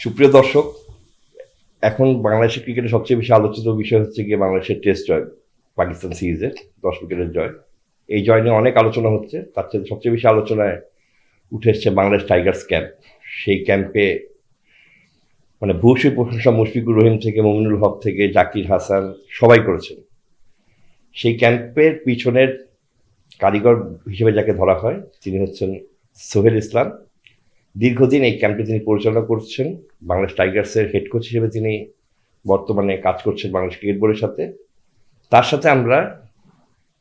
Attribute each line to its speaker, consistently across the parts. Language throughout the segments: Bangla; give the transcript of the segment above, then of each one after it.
Speaker 1: সুপ্রিয় দর্শক, এখন বাংলাদেশের ক্রিকেটে সবচেয়ে বেশি আলোচিত বিষয় হচ্ছে গিয়ে বাংলাদেশের টেস্ট জয়, পাকিস্তান সিরিজের 10 উইকেটের জয়। এই জয় নিয়ে অনেক আলোচনা হচ্ছে, তার চেয়ে সবচেয়ে বেশি আলোচনায় উঠে এসছে বাংলাদেশ টাইগার্স ক্যাম্প। সেই ক্যাম্পে মানে ভূয়সী প্রশংসা মুশফিকুর রহিম থেকে মমিনুল হক থেকে জাকির হাসান সবাই করেছেন। সেই ক্যাম্পের পিছনের কারিগর হিসেবে যাকে ধরা হয় তিনি হচ্ছেন সোহেল ইসলাম। দীর্ঘদিন এই ক্যাম্পটি তিনি পরিচালনা করছেন। বাংলাদেশ টাইগার্সের হেড কোচ হিসেবে তিনি বর্তমানে কাজ করছেন বাংলাদেশ ক্রিকেট বোর্ডের সাথে। তার সাথে আমরা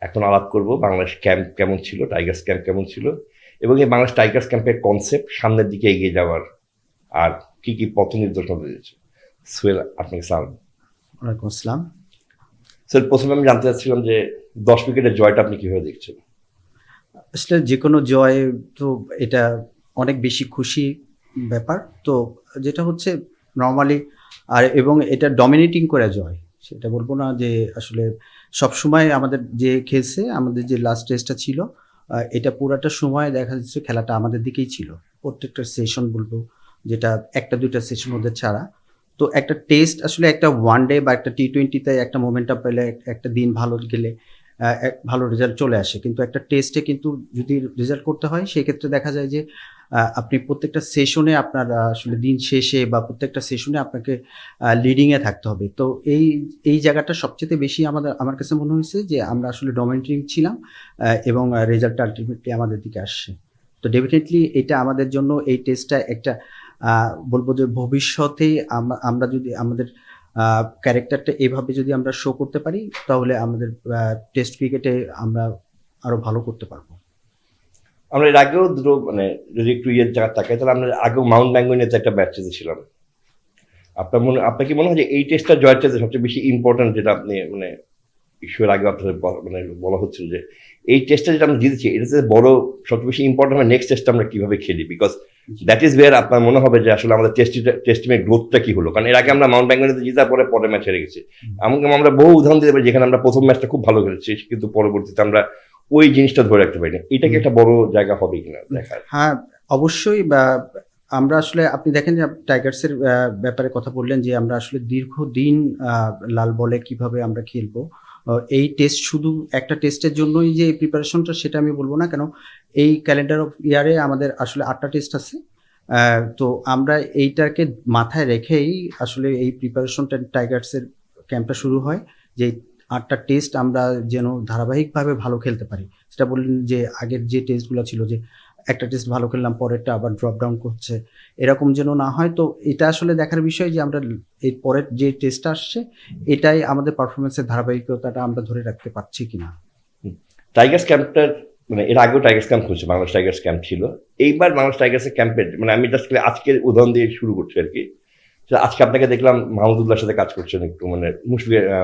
Speaker 1: এখন আলাপ করব বাংলাদেশ ক্যাম্প কেমন ছিল, টাইগার্স ক্যাম্প কেমন ছিল, এবং এই বাংলাদেশ টাইগার্স ক্যাম্পের কনসেপ্ট সামনের দিকে এগিয়ে যাওয়ার আর কি কি পথ নির্দেশনা দিয়েছে। সোহেল, আপনাকে সালাম।
Speaker 2: ওয়ালাইকুম আসসালাম।
Speaker 1: সোহেল, প্রথমে আমি জানতে চাচ্ছিলাম যে 10 উইকেটের জয়টা আপনি কিভাবে দেখছেন?
Speaker 2: আসলে যে কোনো জয় তো এটা অনেক বেশি খুশি ব্যাপার। তো যেটা হচ্ছে নর্মালি এবং এটা ডমিনেটিং করে জয়, সেটা বলবো না যে আসলে সবসময় আমাদের যে খেলছে, আমাদের যে লাস্ট টেস্টটা ছিল এটা পুরাটা সময় দেখা যাচ্ছে খেলাটা আমাদের দিকেই ছিল। প্রত্যেকটা সেশন বলবো, যেটা একটা দুইটা সেশন ওদের ছাড়া। তো একটা টেস্ট আসলে একটা ওয়ান ডে বা একটা টি-20তে একটা মোমেন্টাম পেলে, একটা দিন ভালো গেলে ভালো রেজাল্ট চলে আসে। কিন্তু একটা টেস্টে কিন্তু যদি রেজাল্ট করতে হয় সেক্ষেত্রে দেখা যায় যে আপনি প্রত্যেকটা সেশনে আপনার আসলে দিন শেষে বা প্রত্যেকটা সেশনে আপনাকে লিডিংয়ে থাকতে হবে। তো এই জায়গাটা সবচেয়ে বেশি আমার কাছে মনে হয়েছে যে আমরা আসলে ডমিনেটিং ছিলাম এবং রেজাল্টটা আলটিমেটলি আমাদের দিকে আসছে। তো ডেফিনেটলি এটা আমাদের জন্য এই টেস্টটা একটা বলবো যে ভবিষ্যতে আমরা যদি আমাদের ক্যারেক্টারটা এভাবে যদি আমরা শো করতে পারি তাহলে আমাদের টেস্ট ক্রিকেটে আমরা আরো ভালো করতে পারবো।
Speaker 1: আমরা এর আগেও দুটো মানে যদি একটু ইয়ের জায়গা তাকাই তাহলে আমরা আগেও মাউন্ট ব্যাঙ্গনিতে একটা ম্যাচ জিতেছিলাম। আপনার কি মনে হয় যে এই টেস্টটা জয়ের চাইতে সবচেয়ে বেশি ইম্পর্টেন্ট, যেটা আপনি মানে ইস্যুর আগে আপনাদের মানে বলা হচ্ছিল যে এই টেস্টটা যেটা আমরা জিতেছি এটা থেকে বড় সবচেয়ে বেশি ইম্পর্টেন্ট হয় নেক্সট টেস্টটা আমরা কিভাবে খেলি, বিকজ দ্যাট ইজ ওয়্যার আপনার মনে হবে যে আসলে আমাদের টেস্ট টিমের গ্রোথটা কি হলো। কারণ এর আগে আমরা মাউন্ট ব্যাঙ্গনিতে জিতার পরে পরের ম্যাচ হেরে গেছি। এমনকি আমরা বহু উদাহরণ দিতে পারি যেখানে আমরা প্রথম ম্যাচটা খুব ভালো খেলেছি কিন্তু পরবর্তীতে আমরা ওই জিনিসটা ধরে রাখতে পারিনি। এটা কি একটা বড় জায়গা হবে কিনা দেখার?
Speaker 2: হ্যাঁ, অবশ্যই। আমরা আসলে আপনি দেখেন যে টাইগার্সের ব্যাপারে কথা বললেন যে আমরা আসলে দীর্ঘদিন লাল বলে কিভাবে আমরা খেলবো। এই টেস্ট শুধু একটা টেস্টের জন্যই যে প্রিপারেশনটা সেটা আমি বলবো না, কেন এই ক্যালেন্ডার অফ ইয়ারে আমাদের আসলে 8টা টেস্ট আছে। তো আমরা এইটাকে মাথায় রেখেই আসলে এই প্রিপারেশনটা টাইগার্সের ক্যাম্পটা শুরু হয়, যে 8টা টেস্ট আমরা যেন ধারাবাহিকভাবে ভালো খেলতে পারি। সেটা বললেন যে আগের যে টেস্টগুলো ছিল যে একটা টেস্ট ভালো খেললাম পরেরটা আবার ড্রপ ডাউন করছে, এরকম যেন না হয়। তো এটা আসলে দেখার বিষয় যে আমরা এর পরের যে টেস্টটা আসছে এটাই আমাদের পারফরমেন্সের ধারাবাহিকতাটা আমরা ধরে রাখতে পারছি কিনা।
Speaker 1: টাইগার্স ক্যাম্পটার মানে এর আগেও টাইগার্স ক্যাম্প হচ্ছে, বাংলাদেশ টাইগার্স ক্যাম্প ছিল। এইবার বাংলাদেশ টাইগার্সের ক্যাম্পের মানে আমি জাস্ট আজকের উদাহরণ দিয়ে শুরু করছি আর কি। আজকে আপনাকে দেখলাম মাহমুদুল্লাহর সাথে কাজ করছেন, একটু মানে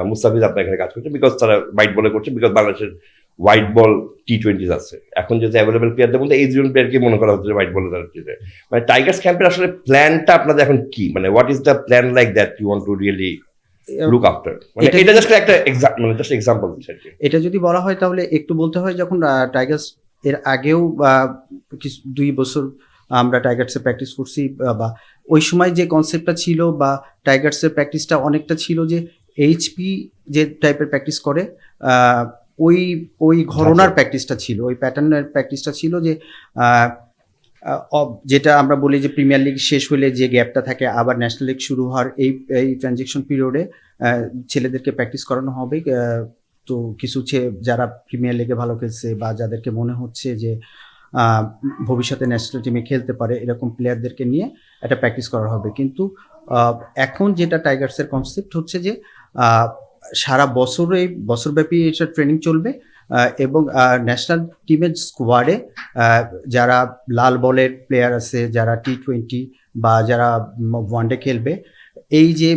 Speaker 1: মুস্তাফিজ আপনার এখানে কাজ করছে বিকজ তারা হোয়াইট বলে করছে, বিকজ বাংলাদেশের হোয়াইট বল টি-20 আছে এখন, যেহেতু অ্যাভেলেবল প্লেয়ারদের মধ্যে এই দুজন প্লেয়ারকে মনে করা হচ্ছে হোয়াইট বলে তারা জিতে। মানে টাইগার্স ক্যাম্পের আসলে প্ল্যানটা আপনাদের এখন কি, মানে what is the plan like that you want to really look after? মানে এটা জাস্ট একটা মানে জাস্ট এক্সাম্পল দিচ্ছি আর কি।
Speaker 2: এটা যদি বলা হয় তাহলে একটু বলতে হয়, যখন টাইগার্স এর আগেও কিছু 2 বছর আমরা টাইগার্সে প্র্যাকটিস করছি, বা ওই সময় যে কনসেপ্টটা ছিল বা টাইগার্সের প্র্যাকটিসটা অনেকটা ছিল যে এইচপি যে টাইপের প্র্যাকটিস করে ওই ঘরনার প্র্যাকটিসটা ছিল, ওই প্যাটার্নের প্র্যাকটিসটা ছিল যে যেটা আমরা বলি যে প্রিমিয়ার লিগ শেষ হলে যে গ্যাপটা থাকে আবার ন্যাশনাল লিগ শুরু হওয়ার এই ট্রানজিশন পিরিয়ডে ছেলেদেরকে প্র্যাকটিস করানো হবে। তো কিছু যারা প্রিমিয়ার লিগে ভালো খেলছে বা যাদেরকে মনে হচ্ছে যে ভবিষ্যতে ন্যাশনাল টিমে খেলতে পারে এরকম প্লেয়ারদেরকে নিয়ে একটা প্র্যাকটিস করা হবে। কিন্তু এখন যেটা টাইগার্সের কনসেপ্ট হচ্ছে যে সারা বছরব্যাপী এটা ট্রেনিং চলবে এবং ন্যাশনাল টিমের স্কোয়াডে যারা লাল বলের প্লেয়ার আছে, যারা টি-20 বা যারা ওয়ানডে খেলবে, এই যে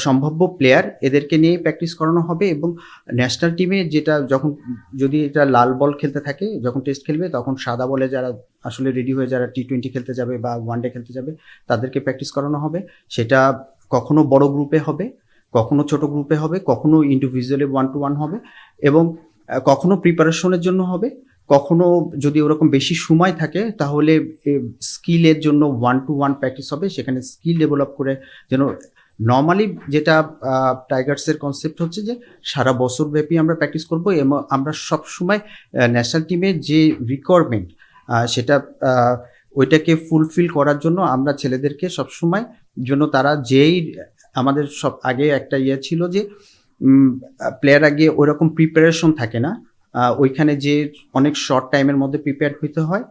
Speaker 2: সম্ভাব্য প্লেয়ার এদেরকে নিয়ে প্র্যাকটিস করানো হবে। এবং ন্যাশনাল টিমে যেটা যদি এটা লাল বল খেলতে থাকে, যখন টেস্ট খেলবে তখন সাদা বলে যারা আসলে রেডি হয়ে যারা টি-20 খেলতে যাবে বা ওয়ানডে খেলতে যাবে তাদেরকে প্র্যাকটিস করানো হবে। সেটা কখনো বড় গ্রুপে হবে, কখনো ছোট গ্রুপে হবে, কখনো ইন্ডিভিজুয়ালি 1-to-1 হবে এবং কখনো প্রিপারেশনের জন্য হবে, কখনো যদি ওরকম বেশি সময় থাকে তাহলে স্কিলের জন্য 1-to-1 প্র্যাকটিস হবে, সেখানে স্কিল ডেভেলপ করে যেন নর্মালি যেটা টাইগার্সের কনসেপ্ট হচ্ছে যে সারা বছর ব্যাপী আমরা প্র্যাকটিস করব এবং আমরা সবসময় ন্যাশনাল টিমের যে রিকোয়ারমেন্ট সেটা ওইটাকে ফুলফিল করার জন্য আমরা ছেলেদেরকে সবসময় জন্য তারা যেই আমাদের সব আগে একটা ইয়ে ছিল যে প্লেয়ার আগে ওইরকম প্রিপারেশন থাকে না, ওইখানে যে অনেক শর্ট টাইমের মধ্যে প্রিপেয়ার হতে হয়,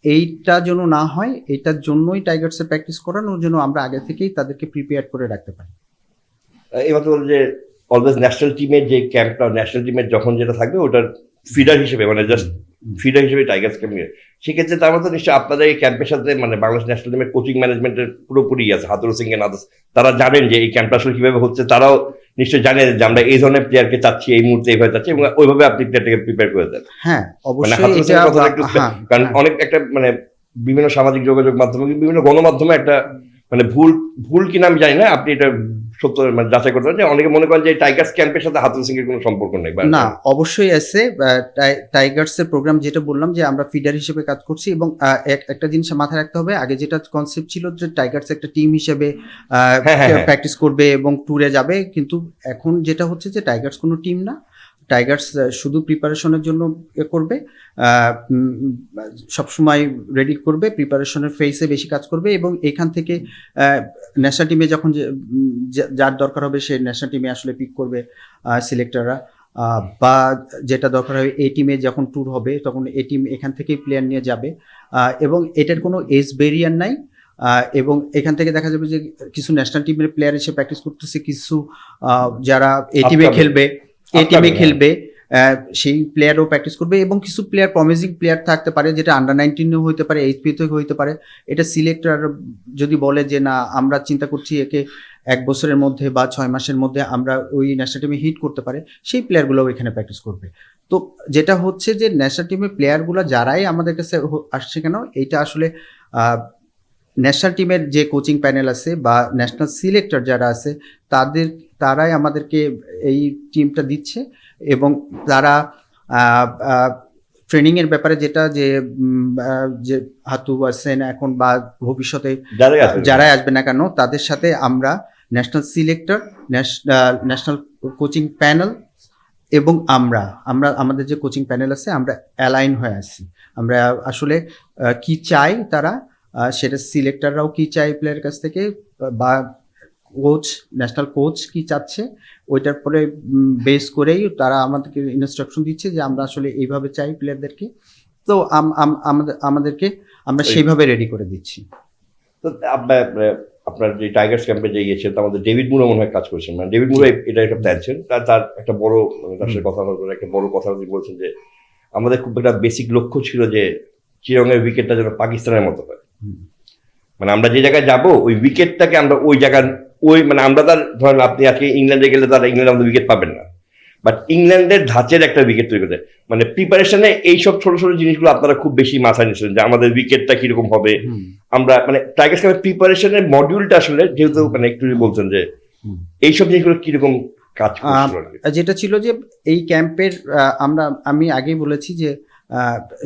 Speaker 2: এইটা যেন না হয়, এইটার জন্যই টাইগার্সে প্র্যাকটিস করানোর জন্য আমরা আগে থেকেই তাদেরকে প্রিপেয়ার করে রাখতে পারি।
Speaker 1: এবার তো যে অলওয়েজ ন্যাশনাল টিমের যে ক্যাম্পটা, ন্যাশনাল টিমের যখন যেটা থাকবে ওটার ফিডার হিসেবে, মানে জাস্ট ফিডার হিসেবে টাইগার্স ক্যাম্পে, সেক্ষেত্রে তার মতো নিশ্চয়ই আপনাদের এই ক্যাম্পের সাথে মানে বাংলাদেশ ন্যাশনাল টিমের কোচিং ম্যানেজমেন্টের পুরোপুরি আছে, হাতুরু সিং এর আদার্স, তারা জানেন যে এই ক্যাম্পটা আসলে কিভাবে হচ্ছে, তারাও নিশ্চয়ই জানেন যে আমরা এই ধরনের প্লেয়ারকে চাচ্ছি, এই মুহূর্তে এইভাবে চাচ্ছি, এবং ওইভাবে আপনি প্লেয়ারটাকে প্রিপেয়ার করে দেন।
Speaker 2: হ্যাঁ
Speaker 1: মানে
Speaker 2: অবশ্যই
Speaker 1: হাতুরু সিং এর কথাটা একটু,
Speaker 2: হ্যাঁ,
Speaker 1: কারণ অনেক একটা মানে বিভিন্ন সামাজিক যোগাযোগ মাধ্যমে, বিভিন্ন গণমাধ্যমে একটা মানে ভুল কিনা আমি জানি না, আপনি এটা সত্য মানে যাচাই করতে পারেন যে অনেকে মনে করেন যে টাইগার্স ক্যাম্পের সাথে হাতুরু সিং এর কোনো সম্পর্ক নেই।
Speaker 2: না, অবশ্যই আছে। টাইগার্সের প্রোগ্রাম যেটা বললাম যে আমরা ফিডার হিসেবে কাজ করছি, এবং একটা জিনিস মাথায় রাখতে হবে, আগে যেটা কনসেপ্ট ছিল যে টাইগার্স একটা টিম হিসেবে প্র্যাকটিস করবে এবং ট্যুরে যাবে, কিন্তু এখন যেটা হচ্ছে যে টাইগার্স কোনো টিম না, টাইগার্স শুধু প্রিপারেশনের জন্য করবে, সবসময় রেডি করবে, প্রিপারেশনের ফেসে বেশি কাজ করবে, এবং এখান থেকে ন্যাশনাল টিমে যখন যার দরকার হবে সে ন্যাশনাল টিমে আসলে পিক করবে সিলেক্টররা, বা যেটা দরকার হবে এই টিমে যখন ট্যুর হবে তখন এই টিম এখান থেকেই প্লেয়ার নিয়ে যাবে, এবং এটার কোনো এজ ব্যারিয়ার নাই। এবং এখান থেকে দেখা যাবে যে কিছু ন্যাশনাল টিমের প্লেয়ার এসে প্র্যাকটিস করতেছে, কিছু যারা এই টিমে খেলবে সেই প্লেয়ারও প্র্যাকটিস করবে, এবং কিছু প্লেয়ার প্রমিজিং প্লেয়ার থাকতে পারে যেটা আন্ডার 19 হইতে পারে, এইচপি থেকে হইতে পারে। এটা সিলেক্টর যদি বলে যে না আমরা চিন্তা করছি একে 1 বছরের মধ্যে বা 6 মাসের মধ্যে আমরা ওই ন্যাশনাল টিমে হিট করতে পারে, সেই প্লেয়ারগুলোও এখানে প্র্যাকটিস করবে। তো যেটা হচ্ছে যে ন্যাশনাল টিমের প্লেয়ারগুলো যারাই আমাদের কাছে আসছে কেন, এইটা আসলে ন্যাশনাল টিমের যে কোচিং প্যানেল আছে বা ন্যাশনাল সিলেক্টর যারা আছে তারাই আমাদেরকে এই টিমটা দিচ্ছে, এবং তারা ট্রেনিংয়ের ব্যাপারে যেটা যে হাতু আছেন এখন বা ভবিষ্যতে যারাই আসবে না কেন, তাদের সাথে আমরা national selector, national coaching panel এবং আমরা আমাদের যে কোচিং প্যানেল আছে আমরা অ্যালাইন হয়ে আছি। আমরা আসলে কি চাই তারা, সেটা সিলেক্টররাও কি চাই প্লেয়ারের কাছ থেকে, বা কোচ, ন্যাশনাল কোচ কি চাচ্ছে, ওইটার পরে বেস করেই তারা আমাদেরকে ইনস্ট্রাকশন দিচ্ছে যে আমরা আসলে এইভাবে চাই প্লেয়ারদেরকে, তো আমাদেরকে আমরা সেইভাবে রেডি করে দিচ্ছি।
Speaker 1: তো আপনার যে টাইগার্স ক্যাম্পে যে গিয়েছেন, আমাদের ডেভিড মুরও মনে হয় কাজ করছেন, মানে ডেভিড মুরো এটা একটা প্ল্যান ছিল, তার একটা বড় তার সাথে কথা বলার একটা বড় কথা তিনি বলছেন যে আমাদের খুব একটা বেসিক লক্ষ্য ছিল যে চিরঙের উইকেটটা যেন পাকিস্তানের মতো হয়, মানে আমরা যে জায়গায় যাবো ওই উইকেটটাকে আমরা ওই জায়গার মানে আমরা তার ধরেন আপনি আজকে ইংল্যান্ডে গেলে তারা ইংল্যান্ড আমাদের উইকেট পাবেন না, বাট ইংল্যান্ডের ধাঁচের একটা উইকেট তৈরি করতে, মানে প্রিপারেশনে এইসব ছোট ছোট জিনিসগুলো আপনারা খুব বেশি মাথায় নিচ্ছেন যে আমাদের উইকেটটা কিরকম হবে, আমরা মানে টাইগার্স ক্যাম্পের প্রিপারেশনের মডিউলটা আসলে যেহেতু মানে একটু বলছেন যে এইসব জিনিসগুলো কিরকম কাজ করছিল।
Speaker 2: যেটা ছিল যে এই ক্যাম্পের আমি আগেই বলেছি যে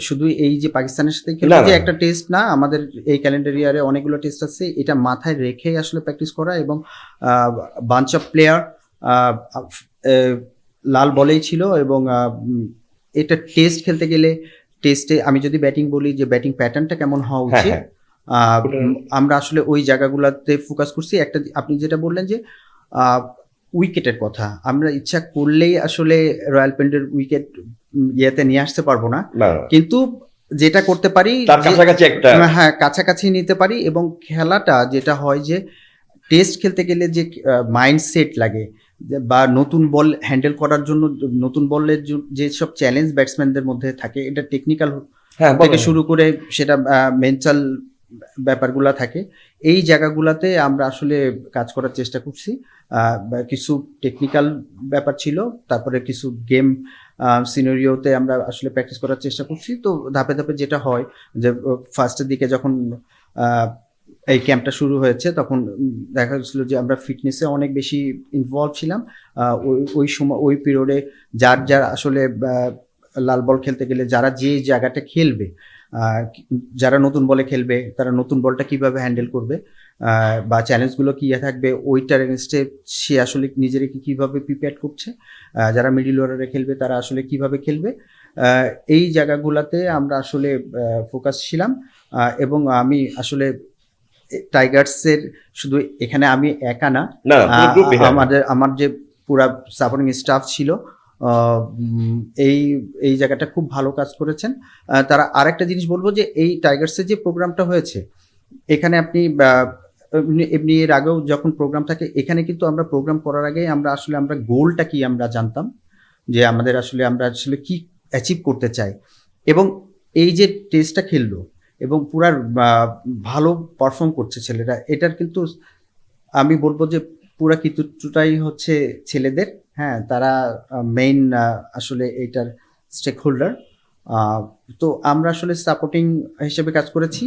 Speaker 2: শুধু এই যে পাকিস্তানের সাথে খেলা যে একটা টেস্ট না, আমাদের এই ক্যালেন্ডার ইয়ারে অনেকগুলো টেস্ট আছে, এটা মাথায় রেখেই আসলে প্র্যাকটিস করা, এবং বাঞ্চ অফ প্লেয়ার লাল বলেই ছিল, এবং এটা টেস্ট খেলতে গেলে টেস্টে আমি যদি ব্যাটিং বলি যে ব্যাটিং প্যাটার্নটা কেমন হওয়া উচিত, আমরা আসলে ওই জায়গাগুলোতে ফোকাস করছি। একটা আপনি যেটা বললেন যে উইকেটের কথা, আমরা ইচ্ছা করলেই আসলে রয়্যাল পেন্টের উইকেট ইয়েতে নিয়ে আসতে পারবো না, কিন্তু যেটা করতে পারি হ্যাঁ কাছাকাছি নিতে পারি, এবং খেলাটা যেটা হয় যে টেস্ট খেলতে গেলে যে মাইন্ডসেট লাগে বা নতুন বল হ্যান্ডেল করার জন্য, নতুন বলের যে সব চ্যালেঞ্জ ব্যাটসম্যানদের মধ্যে থাকে, এটা টেকনিক্যাল থেকে শুরু করে সেটা মেন্টাল ব্যাপারগুলা থাকে, এই জায়গাগুলাতে আমরা আসলে কাজ করার চেষ্টা করছি। কিছু টেকনিক্যাল ব্যাপার ছিল, তারপরে কিছু গেম সিনারিওতে আমরা আসলে প্র্যাকটিস করার চেষ্টা করছি। তো ধাপে ধাপে যেটা হয় যে ফার্স্টের দিকে যখন এই ক্যাম্পটা শুরু হয়েছে তখন দেখা যাচ্ছিল যে আমরা ফিটনেসে অনেক বেশি ইনভলভ ছিলাম। ওই সময় ওই পিরিয়ডে যার আসলে লাল বল খেলতে গেলে যারা যে জায়গাটা খেলবে, যারা নতুন বলে খেলবে তারা নতুন বলটা কিভাবে হ্যান্ডেল করবে, বা চ্যালেঞ্জগুলো কী থাকবে, ওইটার এগেনস্টে সে আসলে নিজেকে কীভাবে প্রিপেয়ার করছে, যারা মিডল অর্ডারে খেলবে তারা আসলে কিভাবে খেলবে, এই জায়গাগুলোতে আমরা আসলে ফোকাস ছিলাম। এবং আমি আসলে টাইগার্সের শুধু এখানে আমি একা না,
Speaker 1: না, পুরো group-ই, হ্যাঁ।
Speaker 2: আমার যে পুরা সাপোর্টিং স্টাফ ছিল, এই এই জায়গাটা খুব ভালো কাজ করেছেন তারা। আরেকটা জিনিস বলবো যে এই টাইগার্সের যে প্রোগ্রামটা হয়েছে এখানে আপনি এমনি এর আগেও যখন প্রোগ্রাম থাকে এখানে কিন্তু আমরা প্রোগ্রাম করার আগে আমরা গোলটা কি আমরা জানতাম, যে আমরা আসলে কি অ্যাচিভ করতে চাই। এবং এই যে টেস্টটা খেললো এবং পুরা ভালো পারফর্ম করছে ছেলেরা, এটার কিন্তু আমি বলবো যে পুরা কৃতিত্বটাই হচ্ছে ছেলেদের। হ্যাঁ, তারা মেইন আসলে এইটার স্টেক হোল্ডার। তো আমরা আসলে সাপোর্টিং হিসেবে কাজ করেছি।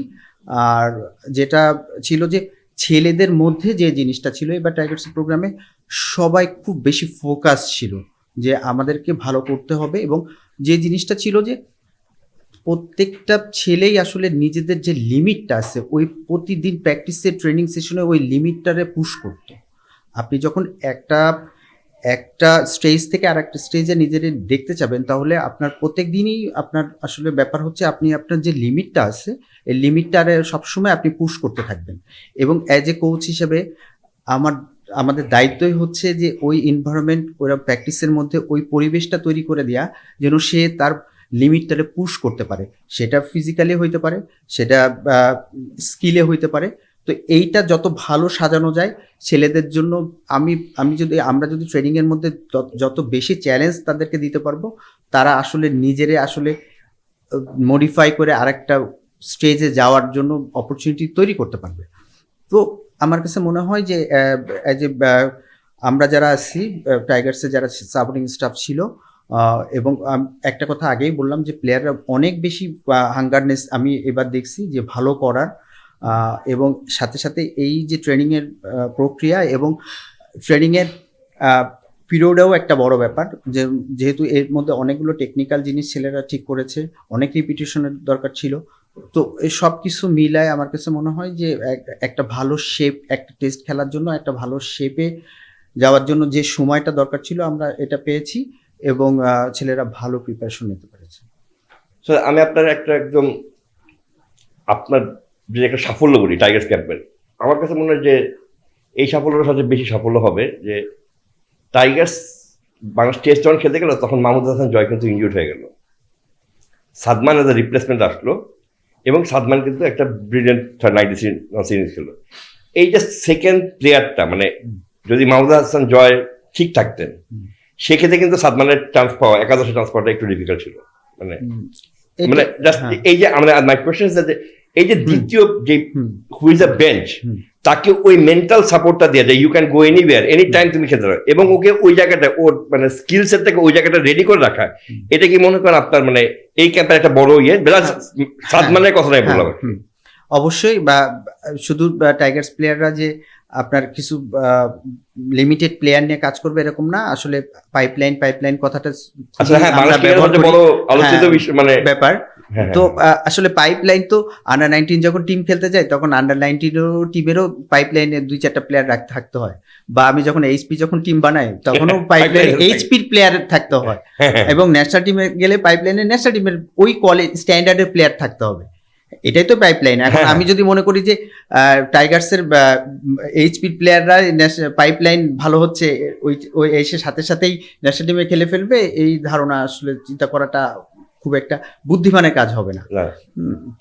Speaker 2: আর যেটা ছিল যে ছেলেদের মধ্যে যে জিনিসটা ছিল এবার টাইগার্স প্রোগ্রামে সবাই খুব বেশি ফোকাস ছিল যে আমাদেরকে ভালো করতে হবে, এবং যে জিনিসটা ছিল যে প্রত্যেকটা ছেলেই আসলে নিজেদের যে লিমিটটা আছে ওই প্রতিদিন প্র্যাকটিসে ট্রেনিং সেশনে ওই লিমিটটারে পুশ করতো। আপনি যখন একটা স্টেজ থেকে আর একটা স্টেজে নিজেদের দেখতে যাবেন তাহলে আপনার প্রত্যেক দিনই আপনার আসলে ব্যাপার হচ্ছে আপনি আপনার যে লিমিটটা আছে এই লিমিটটারে সবসময় আপনি পুশ করতে থাকবেন। এবং অ্যাজ এ কোচ হিসেবে আমাদের দায়িত্বই হচ্ছে যে ওই এনভায়রনমেন্ট, ওরা প্র্যাকটিসের মধ্যে ওই পরিবেশটা তৈরি করে দেওয়া যেন সে তার লিমিটটারে পুশ করতে পারে। সেটা ফিজিক্যালি হইতে পারে, সেটা স্কিলে হইতে পারে। তো এইটা যত ভালো সাজানো যায় ছেলেদের জন্য, আমরা যদি ট্রেনিংয়ের মধ্যে যত বেশি চ্যালেঞ্জ তাদেরকে দিতে পারবো তারা আসলে নিজেরে আসলে মডিফাই করে আরেকটা স্টেজে যাওয়ার জন্য অপরচুনিটি তৈরি করতে পারবে। তো আমার কাছে মনে হয় যে আমরা যারা আছি টাইগার্সে যারা সাপোর্টিং স্টাফ ছিল, এবং একটা কথা আগেই বললাম যে প্লেয়াররা অনেক বেশি হাঙ্গারনেস আমি এবার দেখছি যে ভালো করার, এবং সাথে সাথে এই যে ট্রেনিংয়ের প্রক্রিয়া এবং ট্রেনিংয়ের পিরিয়ডেও একটা বড় ব্যাপার, যেহেতু এর মধ্যে অনেকগুলো টেকনিক্যাল জিনিস ছেলেরা ঠিক করেছে, অনেক রিপিটিশনের দরকার ছিল। তো এই সব কিছু মিলায় আমার কাছে মনে হয় যে একটা ভালো শেপ, একটা টেস্ট খেলার জন্য একটা ভালো শেপে যাওয়ার জন্য যে সময়টা দরকার ছিল আমরা এটা পেয়েছি, এবং ছেলেরা ভালো প্রিপারেশন নিতে পেরেছে।
Speaker 1: স্যার, আমি আপনার আপনার যে একটা সাফল্য বলি টাইগার্স ক্যাম্পের, আমার কাছে মনে হয় যে এই সাফল্যটা সবচেয়ে বেশি সাফল্য হবে যে টাইগার্স বাংলাদেশ টেস্ট যখন খেলতে গেল তখন মাহমুদ হাসান জয় কিন্তু ইনজিউর্ড হয়ে গেল, সাদমান এজ এ রিপ্লেসমেন্ট আসলো, এবং সাদমান কিন্তু একটা ব্রিলিয়েন্ট 90 সিরিজ খেলো। এই যে সেকেন্ড প্লেয়ারটা, মানে যদি মাহমুদ হাসান জয় ঠিক থাকতেন সেক্ষেত্রে কিন্তু সাদমানের চান্স পাওয়া, একাদশে চান্স পাওয়াটা একটু ডিফিকাল্ট ছিল। মানে জাস্ট এই যে আমাদের মাই কোয়েশ্চন ইজ যে এই যে দ্বিতীয় যে হু ইজ আ বেঞ্চ, তাকে ওই মেন্টাল সাপোর্টটা দেওয়া যায়, you can go anywhere any time তুমি খেলতে পারো, এবং ওকে ওই জায়গাটা ওর মানে স্কিল সেটটাকে ওই জায়গাটা রেডি করে রাখা, এটা কি মনে করেন আপনার মানে এই ক্যাম্পের একটা বড় সাদমানের কথা নাই বললাম।
Speaker 2: অবশ্যই, বা শুধু টাইগার্স প্লেয়াররা যে আপনার কিছু লিমিটেড প্লেয়ার নিয়ে কাজ করবে এরকম না, আসলে পাইপলাইন কথাটা ব্যাপার। তো আসলে পাইপলাইন তো আন্ডার 19 যখন টিম খেলতে যায় তখন আন্ডার 19 টিমেরও পাইপলাইনে 2-4টা প্লেয়ার থাকতে হয়, বা আমি যখন এইচপি যখন টিম বানাই তখনও পাইপলাইন এইচপির প্লেয়ার থাকতে হয়, এবং ন্যাশনাল টিমে গেলে পাইপলাইনে ন্যাশনাল টিমের ওই কোয়ালিটি স্ট্যান্ডার্ডের প্লেয়ার থাকতে হবে। এটাই তো পাইপলাইন। এখন আমি যদি মনে করি যে টাইগার্সের এইচপির প্লেয়াররা পাইপলাইন ভালো হচ্ছে, ওই এসে সাথে সাথেই ন্যাশনাল টিমে খেলে ফেলবে, এই ধারণা আসলে চিন্তা করাটা খুব একটা বুদ্ধিমানের কাজ হবে না।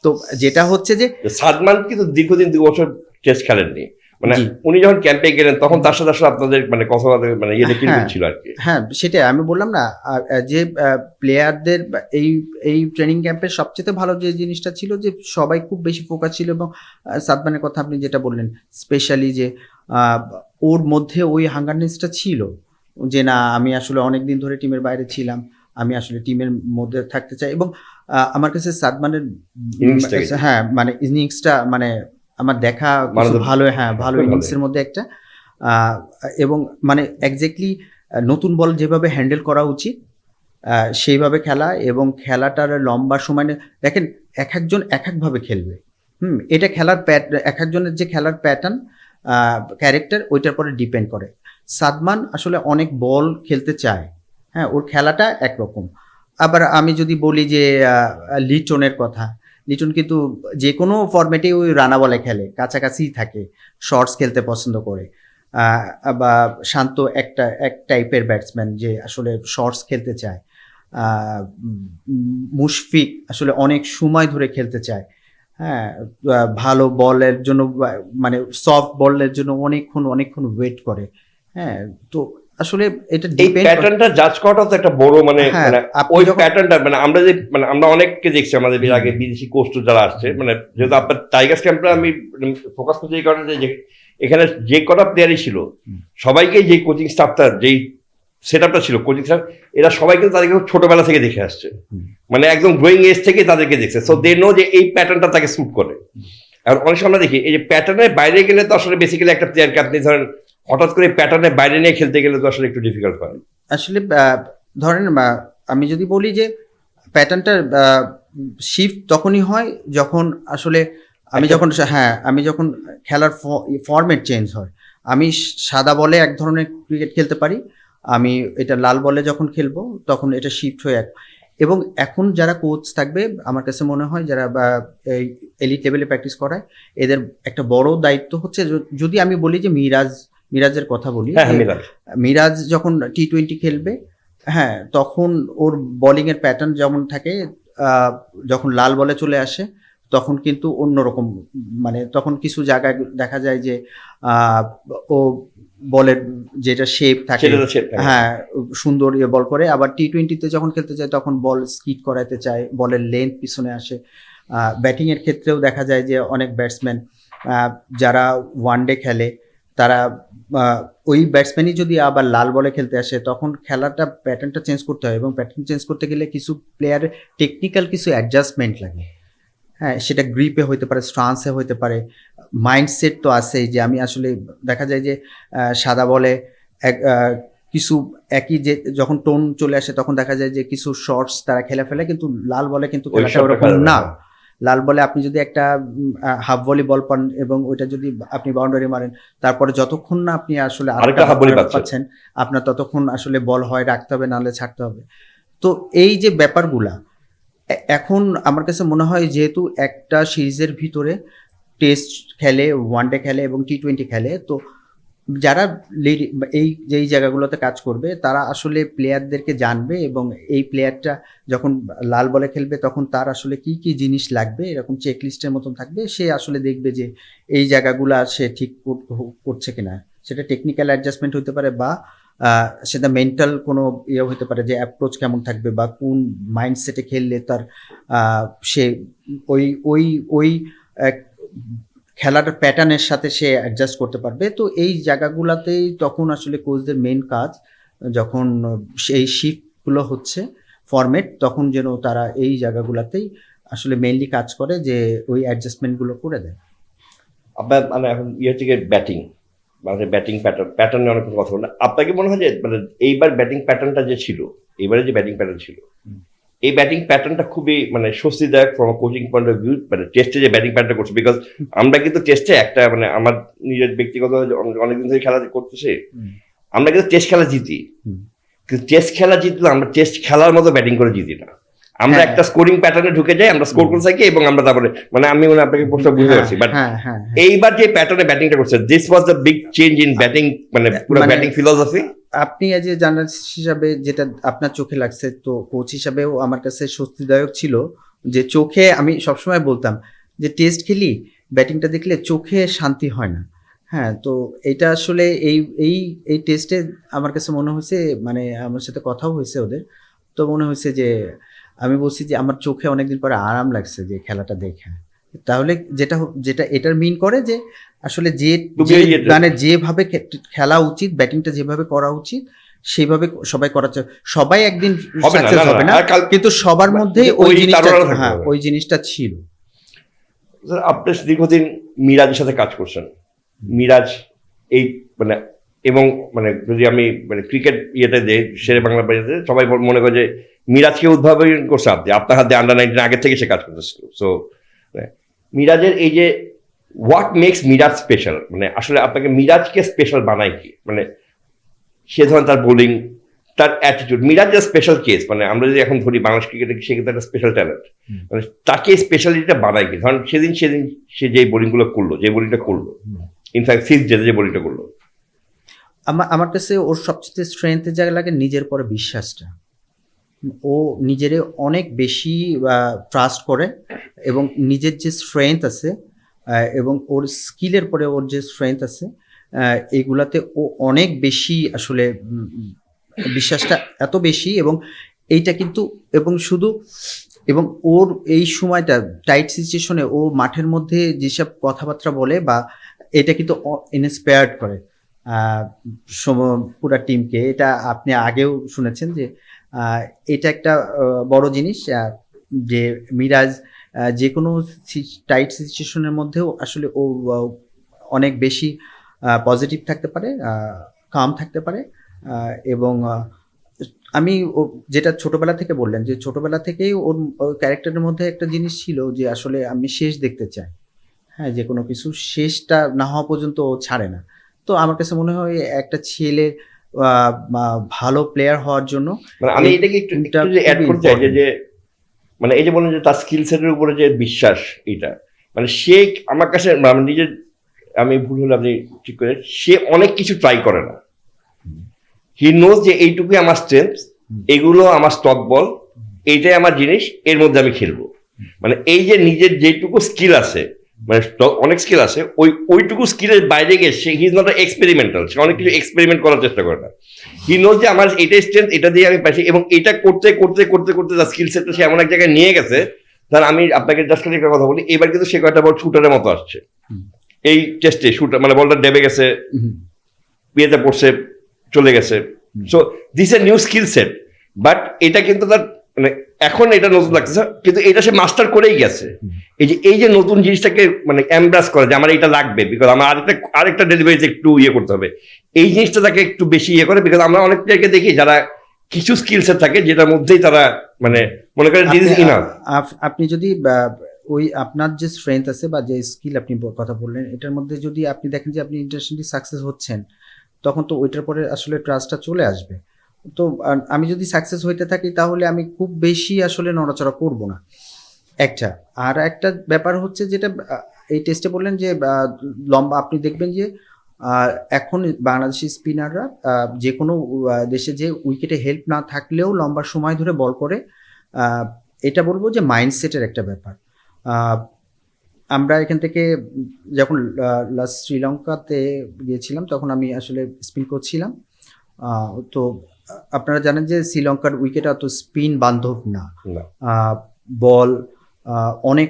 Speaker 2: তো যেটা হচ্ছে যে
Speaker 1: সাদমান কিন্তু দীর্ঘদিন 2 বছর টেস্ট খেলেননি, মানে উনি যখন ক্যাম্পে গেলেন তখন তার সাথে আসলে আপনাদের মানে কথা মানে ইয়ে ছিল আর কি।
Speaker 2: হ্যাঁ, সেটাই আমি বললাম না, যে প্লেয়ারদের এই ট্রেনিং ক্যাম্পের সবচেয়ে ভালো যে জিনিসটা ছিল যে সবাই খুব বেশি ফোকাস ছিল, এবং সাদমানের কথা আপনি যেটা বললেন স্পেশালি যে ওর মধ্যে ওই হাঙ্গারনেসটা ছিল যে না, আমি আসলে অনেকদিন ধরে টিমের বাইরে ছিলাম, আমি আসলে টিমের মধ্যে থাকতে চাই। এবং আমার কাছে সাদমানের মানে ইনিংসটা মানে আমার দেখা ভালো, ভালো ইনিংসের মধ্যে একটা, এবং মানে এক্স্যাক্টলি নতুন বল যেভাবে হ্যান্ডেল করা উচিত সেইভাবে খেলা এবং খেলাটার লম্বা সময় দেখেন এক একজন এক একভাবে খেলবে। এটা খেলার এক একজনের যে খেলার প্যাটার্ন ক্যারেক্টার ওইটার পরে ডিপেন্ড করে। সাদমান আসলে অনেক বল খেলতে চায়, হ্যাঁ, ওর খেলাটা একরকম। আবার আমি যদি বলি যে লিটনের কথা, লিটন কিন্তু যে কোনো ফরম্যাটে ওই রানা বলে খেলে, কাছাকাছি থাকে, শর্টস খেলতে পছন্দ করে। বা শান্ত এক টাইপের ব্যাটসম্যান যে আসলে শর্টস খেলতে চায়। মুশফিক আসলে অনেক সময় ধরে খেলতে চায়, হ্যাঁ, ভালো বলের জন্য মানে সফট বলের জন্য অনেকক্ষণ ওয়েট করে, হ্যাঁ। তো আসলে এটা
Speaker 1: এই
Speaker 2: ডিপেন্ড
Speaker 1: প্যাটার্নটা জাজ করাটা তো একটা বড় মানে
Speaker 2: হ্যাঁ,
Speaker 1: মানে
Speaker 2: আপনি
Speaker 1: ওই
Speaker 2: যখন-
Speaker 1: প্যাটার্নটা মানে আমরা অনেককে দেখছি আমাদের এর আগে বিদেশি কোচ যারা আসছে, মানে যেহেতু আপনার টাইগার্স ক্যাম্পে আমি ফোকাস করছি এই কারণে যে এখানে যে কটা প্লেয়ারই ছিল সবাইকে যে কোচিং স্টাফটা যেই সেট আপটা ছিল কোচিং স্টাফ, এরা সবাই কিন্তু তাদেরকে ছোটবেলা থেকে দেখে আসছে, মানে একদম গ্রোয়িং এজ থেকে তাদেরকে দেখছে, সো দে নো যে এই প্যাটার্নটা তাকে স্যুট করে। আর অনেক সময় আমরা দেখি এই যে প্যাটার্নের বাইরে গেলে তো আসলে বেসিক্যালি একটা প্লেয়ারকে আপনি ধরেন হঠাৎ করে প্যাটার্নের বাইরে নিয়ে খেলতে গেলে তো আসলে একটু ডিফিকাল্ট হয়।
Speaker 2: আসলে ধরেন আমি যদি বলি যে প্যাটার্নটা শিফট তখনই হয় যখন আসলে আমি যখন খেলার ফরম্যাট চেঞ্জ হয়। আমি সাদা বলে এক ধরনের ক্রিকেট খেলতে পারি, আমি এটা লাল বলে যখন খেলবো তখন এটা শিফট হয়ে এবং এখন যারা কোচ থাকবে আমার কাছে মনে হয় যারা এই এলিট লেভেলে প্র্যাকটিস করায় এদের একটা বড় দায়িত্ব হচ্ছে, যদি আমি বলি যে মিরাজের কথা বলি, মিরাজ যখন টি-20 খেলবে, হ্যাঁ, তখন ওর বোলিং এর প্যাটার্ন যেমন থাকে, যখন লাল বলে চলে আসে তখন কিন্তু অন্যরকম, মানে তখন কিছু জায়গায় দেখা যায় যে ও বলের যেটা শেপ থাকে, হ্যাঁ, সুন্দর বল করে। আবার টি-20-তে যখন খেলতে যায় তখন বল স্কিড করাতে চায়, বলের লেন্থ পিছনে আসে। ব্যাটিং এর ক্ষেত্রেও দেখা যায় যে অনেক ব্যাটসম্যান যারা ওয়ানডে খেলে তারা ওই ব্যাটসম্যানই যদি আবার লাল বলে খেলতে আসে তখন খেলাটা প্যাটার্নটা চেঞ্জ করতে হয়, এবং প্যাটার্ন চেঞ্জ করতে গেলে কিছু প্লেয়ারের টেকনিক্যাল কিছু অ্যাডজাস্টমেন্ট লাগে, হ্যাঁ, সেটা গ্রিপে হইতে পারে, স্ট্রান্সে হইতে পারে, মাইন্ডসেট তো আছেই যে আমি আসলে দেখা যায় যে সাদা বলে কিছু একই যে যখন টোন চলে আসে তখন দেখা যায় যে কিছু শর্টস তারা খেলে ফেলে, কিন্তু লাল বলে কিন্তু খেলাটা ওরকম না। লাল বলে আপনি যদি একটা হাফ ভলি বল পান এবং ওইটা যদি আপনি বাউন্ডারি মারেন, তারপরে যতক্ষণ না আপনি আসলে আরেকটা হাফ ভলি পাচ্ছেন আপনার ততক্ষণ আসলে বল হয় রাখতে হবে, নাহলে ছাড়তে হবে। তো এই যে ব্যাপারগুলা এখন আমার কাছে মনে হয় যেহেতু একটা সিরিজের ভিতরে টেস্ট খেলে, ওয়ানডে খেলে এবং টি-20 খেলে, তো যারা যেই জায়গাগুলোতে কাজ করবে তারা আসলে প্লেয়ারদেরকে জানবে এবং এই প্লেয়ারটা যখন লাল বলে খেলবে তখন তার আসলে কি কি জিনিস লাগবে এরকম চেকলিস্টের মতন থাকবে, সে আসলে দেখবে যে এই জায়গাগুলো সে ঠিক করছে কিনা। সেটা টেকনিক্যাল অ্যাডজাস্টমেন্ট হতে পারে বা সেটা মেন্টাল কোনো ইয়ে হতে পারে যে অ্যাপ্রোচ কেমন থাকবে বা কোন মাইন্ডসেটে খেললে তার সে ওই ওই ওই খেলার প্যাটার্নের সাথে সে অ্যাডজাস্ট করতে পারবে। তো এই জায়গাগুলোতেই তখন আসলে কোচদের মেন কাজ, যখন সেই শিফটগুলো হচ্ছে ফরম্যাট, তখন যেন তারা এই জায়গাগুলোতেই আসলে মেইনলি কাজ করে যে ওই অ্যাডজাস্টমেন্টগুলো করে দেয়।
Speaker 1: আপনার মানে এখন ইয়ে থেকে ব্যাটিং মানে ব্যাটিং প্যাটার্নে অনেক কথা বললেন, আপনাকে মনে হয় যে মানে এইবার ব্যাটিং প্যাটার্নটা যে ছিল, এবারে যে ব্যাটিং প্যাটার্ন ছিল, এই ব্যাটিং প্যাটার্নটা খুবই মানে স্বস্তিদায়ক from coaching point of view, মানে টেস্টে যে ব্যাটিং প্যাটার্ন করছে, বিকজ আমরা কিন্তু টেস্টে একটা মানে আমার নিজের ব্যক্তিগত অনেকদিন ধরে খেলা করতেছে, আমরা কিন্তু টেস্ট খেলা জিতি, কিন্তু টেস্ট খেলা জিতলে আমরা টেস্ট খেলার মতো ব্যাটিং করে জিতি না, আমরা একটা স্কোরিং প্যাটার্নে ঢুকে যাই, আমরা স্কোর করে থাকি এবং আমরা তারপরে মানে আমি মনে আপনাকে প্রশ্ন বুঝতে পারছি, বাট এইবার যে প্যাটার্নে ব্যাটিংটা করছে, this was the big change in batting, মানে পুরো ব্যাটিং ফিলোসফি।
Speaker 2: আপনি এজ এ জার্নালিস্ট হিসাবে যেটা আপনার চোখে লাগছে, তো কোচ হিসাবেও আমার কাছে স্বস্তিদায়ক ছিল যে চোখে, আমি সবসময় বলতাম যে টেস্ট খেলি ব্যাটিংটা দেখলে চোখে শান্তি হয় না, হ্যাঁ। তো এটা আসলে এই এই এই টেস্টে আমার কাছে মনে হয়েছে, মানে আমার সাথে কথাও হয়েছে ওদের, তো মনে হয়েছে যে আমি বলছি যে আমার চোখে অনেকদিন পরে আরাম লাগছে যে খেলাটা দেখে। তাহলে যেটা এটার মিন করে যে আসলে মানে যেভাবে খেলা উচিত, ব্যাটিংটা যেভাবে করা উচিত সেইভাবে সবাই করার, সবাই একদিন সাকসেস হবে না, কিন্তু সবার মধ্যে ওই জিনিসটা ছিল।
Speaker 1: আপনি দীর্ঘদিন মিরাজের সাথে কাজ করছেন, মিরাজ এই মানে এবং মানে যদি আমি মানে ক্রিকেট ইয়েতে দেই শেরে বাংলা বাড়িতে সবাই মনে করে যে মিরাজকে উদ্ভাবন করছে আপনি, আপনার হাতে আন্ডার-19 আগে থেকে সে কাজ করতেছিল। সো মিরাজের এই যে হোয়াট মেক্স মিরাজ স্পেশাল, মানে আসলে আপনাকে মিরাজকে স্পেশাল বানায় কি, মানে সে ধরেন তার বোলিং, তার অ্যাটিটিউড, মিরাজ যে স্পেশাল কেস, মানে আমরা যদি এখন ধরি বাংলাদেশ ক্রিকেটে সে কিন্তু একটা স্পেশাল ট্যালেন্ট, মানে তাকে স্পেশালিটিটা বানায় কি, ধরেন সেদিন সে যে বোলিংগুলো করলো, যে বোলিংটা করলো, ইনফ্যাক্ট সিক্স যে বোলিংটা করলো,
Speaker 2: আমার কাছে ওর সবচেয়ে স্ট্রেংথের জায়গা লাগে নিজের পরে বিশ্বাসটা। ও নিজেরে অনেক বেশি ট্রাস্ট করে এবং নিজের যে স্ট্রেংথ আছে এবং ওর স্কিলের পরে ওর যে স্ট্রেংথ আছে এগুলাতে ও অনেক বেশি আসলে বিশ্বাসটা এত বেশি, এবং এইটা কিন্তু এবং ওর এই সময়টা টাইট সিচুয়েশনে ও মাঠের মধ্যে যেসব কথাবার্তা বলে বা এটা কিন্তু ইন্সপায়ার্ড করে পুরা টিমকে। এটা আপনি আগেও শুনেছেন যে এটা একটা বড় জিনিস যে মিরাজ যে কোনো টাইট সিচুয়েশনের মধ্যেও আসলে ও অনেক বেশি পজিটিভ থাকতে পারে, কাম থাকতে পারে। এবং আমি যেটা ছোটবেলা থেকে বললেন যে ছোটবেলা থেকেই ওর ক্যারেক্টারের মধ্যে একটা জিনিস ছিল যে আসলে আমি শেষ দেখতে চাই, হ্যাঁ, যে কোনো কিছু শেষটা না হওয়া পর্যন্ত ও ছাড়ে না। তো আমার কাছে মনে হয় একটা ছেলে ভালো প্লেয়ার হওয়ার জন্য
Speaker 1: মানে আমি এটাকে একটু অ্যাড করতে চাই যে মানে এই যে বলেন যে তার স্কিল সেটের উপরে যে বিশ্বাস, এটা মানে সে আমার কাছে নিজের, আমি ভুল হলে আপনি ঠিক করে, সে অনেক কিছু ট্রাই করে না, হি নোজ যে এইটুকুই আমার স্ট্রেংথ, এগুলো আমার স্টক বল, এইটাই আমার জিনিস, এর মধ্যে আমি খেলবো। মানে এই যে নিজের যেটুকু স্কিল আছে, মানে অনেক স্কিল আছে, ওইটুকু স্কিলের বাইরে গিয়ে সে হি ইজ নট এক্সপেরিমেন্টাল, সে অনেক কিছু এক্সপেরিমেন্ট করার চেষ্টা করে না। হি নোজ যে আমার এটাই স্ট্রেংথ, এটা দিয়ে আমি পাইছি, এবং এটা করতে করতে করতে করতে তার স্কিল সেটটা সে এমন এক জায়গায় নিয়ে গেছে। ধর আমি আপনাকে জাস্ট একটা কথা বলি, এবার কিন্তু সে কয়েকটা বল শুটারের মতো আসছে এই টেস্টে, শুটার মানে বলটা ডেবে গেছে, বিয়েতে পড়ছে, চলে গেছে। So this a new skill set, but এটা কিন্তু তার মানে এখন এটা নতুন লাগতেছে, কিন্তু এটা সে মাস্টার করেই গেছে। এই যে নতুন জিনিসটাকে মানে এমব্রাস করে যে আমার এটা লাগবে, বিকজ আমার আরেকটা ডেলিভারিতে একটু ইয়ে করতে হবে, এই জিনিসটা তাকে একটু বেশি ইয়ে করে। বিকজ আমরা অনেক প্লেয়ারকে দেখি যারা কিছু স্কিল সেট থাকে যেটার মধ্যেই তারা মানে মনে করেন
Speaker 2: আপনি যদি ওই আপনার যে স্ট্রেংথ আছে বা যে স্কিল আপনি কথা বললেন, এটার মধ্যে যদি আপনি দেখেন যে আপনি ইন্টারন্যাশনালি সাকসেস হচ্ছেন, তখন তো ওইটার পরে আসলে ট্রাস্টটা চলে আসবে। তো আমি যদি সাকসেস হইতে থাকি তাহলে আমি খুব বেশি আসলে নড়াচড়া করব না একটা। আর একটা ব্যাপার হচ্ছে যেটা এই টেস্টে বললেন যে লম্বা, আপনি দেখবেন যে এখন বাংলাদেশি স্পিনাররা যে কোনো দেশে যে উইকেটে হেল্প না থাকলেও লম্বা সময় ধরে বল করে। এটা বলবো যে মাইন্ডসেটের একটা ব্যাপার। আমরা এখান থেকে যখন লাস্ট শ্রীলঙ্কাতে গিয়েছিলাম তখন আমি আসলে স্পিন করছিলাম। তো আপনারা জানেন যে শ্রীলঙ্কার উইকেট অত স্পিন বান্ধব না, বল অনেক।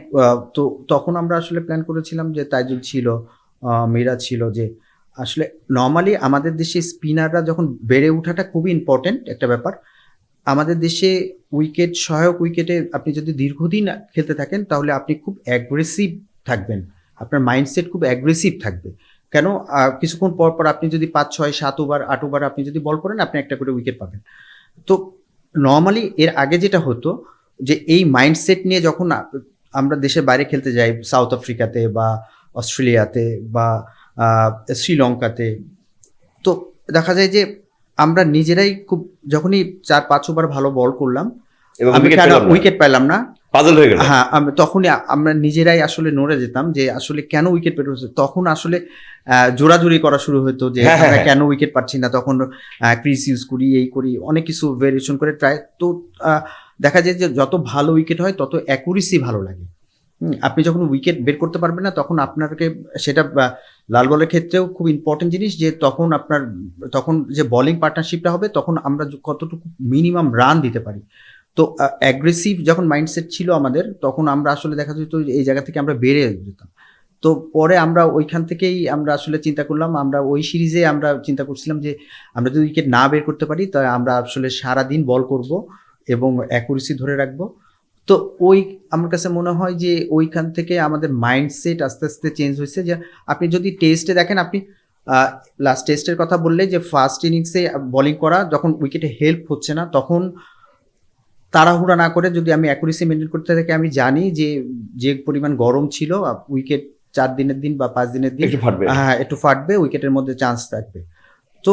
Speaker 2: তো তখন আমরা আসলে প্ল্যান করেছিলাম যে তাইজুল ছিল, মিরাজ ছিল, যে আসলে নর্মালি আমাদের দেশে স্পিনাররা যখন বেড়ে ওঠাটা খুবই ইম্পর্টেন্ট একটা ব্যাপার। আমাদের দেশে উইকেট, সহায়ক উইকেটে আপনি যদি দীর্ঘদিন খেলতে থাকেন তাহলে আপনি খুব অ্যাগ্রেসিভ থাকবেন, আপনার মাইন্ডসেট খুব অ্যাগ্রেসিভ থাকবে। কেন, কিছুক্ষণ পর পর আপনি যদি 5, 6, 7 ওভার 8 ওভার আপনি যদি বল করেন, আপনি একটা করে উইকেট পাবেন। তো নর্মালি এর আগে যেটা হতো যে এই মাইন্ডসেট নিয়ে যখন আমরা দেশের বাইরে খেলতে যাই, সাউথ আফ্রিকাতে বা অস্ট্রেলিয়াতে বা শ্রীলঙ্কাতে, তো দেখা যায় যে আমরা নিজেরাই খুব, যখনই 4-5 ওভার ভালো বল করলাম উইকেট পেলাম না,
Speaker 1: পাজল হয়ে গেল।
Speaker 2: হ্যাঁ, তখনই আমরা নিজেরাই আসলে নড়ে যেতাম যে আসলে কেন উইকেট পেতে হচ্ছে। তখন আসলে জোরাজুরি করা শুরু হতো যে আমরা কেন উইকেট পাচ্ছি না, তখন ক্রিজ ইউজ করি, এই করি, অনেক কিছু ভেরিয়েশন করে ট্রাই। তো দেখা যায় যে যত ভালো উইকেট হয় তত অ্যাকুরেসি ভালো লাগে। আপনি যখন উইকেট বের করতে পারবেন না তখন আপনাকে সেটা লাল বলের ক্ষেত্রেও খুব ইম্পর্টেন্ট জিনিস, যে তখন যে বোলিং পার্টনারশিপটা হবে তখন আমরা কতটুকু মিনিমাম রান দিতে পারি। তো অ্যাগ্রেসিভ যখন মাইন্ডসেট ছিল আমাদের, তখন আমরা আসলে দেখা যেত এই জায়গা থেকে আমরা বেড়ে যেতাম। তো পরে আমরা ওইখান থেকেই আমরা আসলে চিন্তা করলাম, আমরা ওই সিরিজে আমরা চিন্তা করছিলাম যে আমরা যদি উইকেট না বের করতে পারি তাহলে আমরা আসলে সারাদিন বল করব এবং অ্যাকুরেসি ধরে রাখবো। তো আমার কাছে মনে হয় যে ওইখান থেকে আমাদের মাইন্ডসেট আস্তে আস্তে চেঞ্জ হয়েছে। যে আপনি যদি টেস্টে দেখেন, আপনি লাস্ট টেস্টের কথা বললে যে ফার্স্ট ইনিংসে বোলিং করা, যখন উইকেটে হেল্প হচ্ছে না তখন তাড়াহুড়া না করে যদি আমি অ্যাকুরেসি মেনটেন করতে থাকি, আমি জানি যে যে পরিমাণ গরম ছিল উইকেট 4 দিনের দিন বা 5 দিনের দিন
Speaker 1: একটু ফাটবে।
Speaker 2: হ্যাঁ একটু ফাটবে, উইকেটের মধ্যে চান্স থাকবে। তো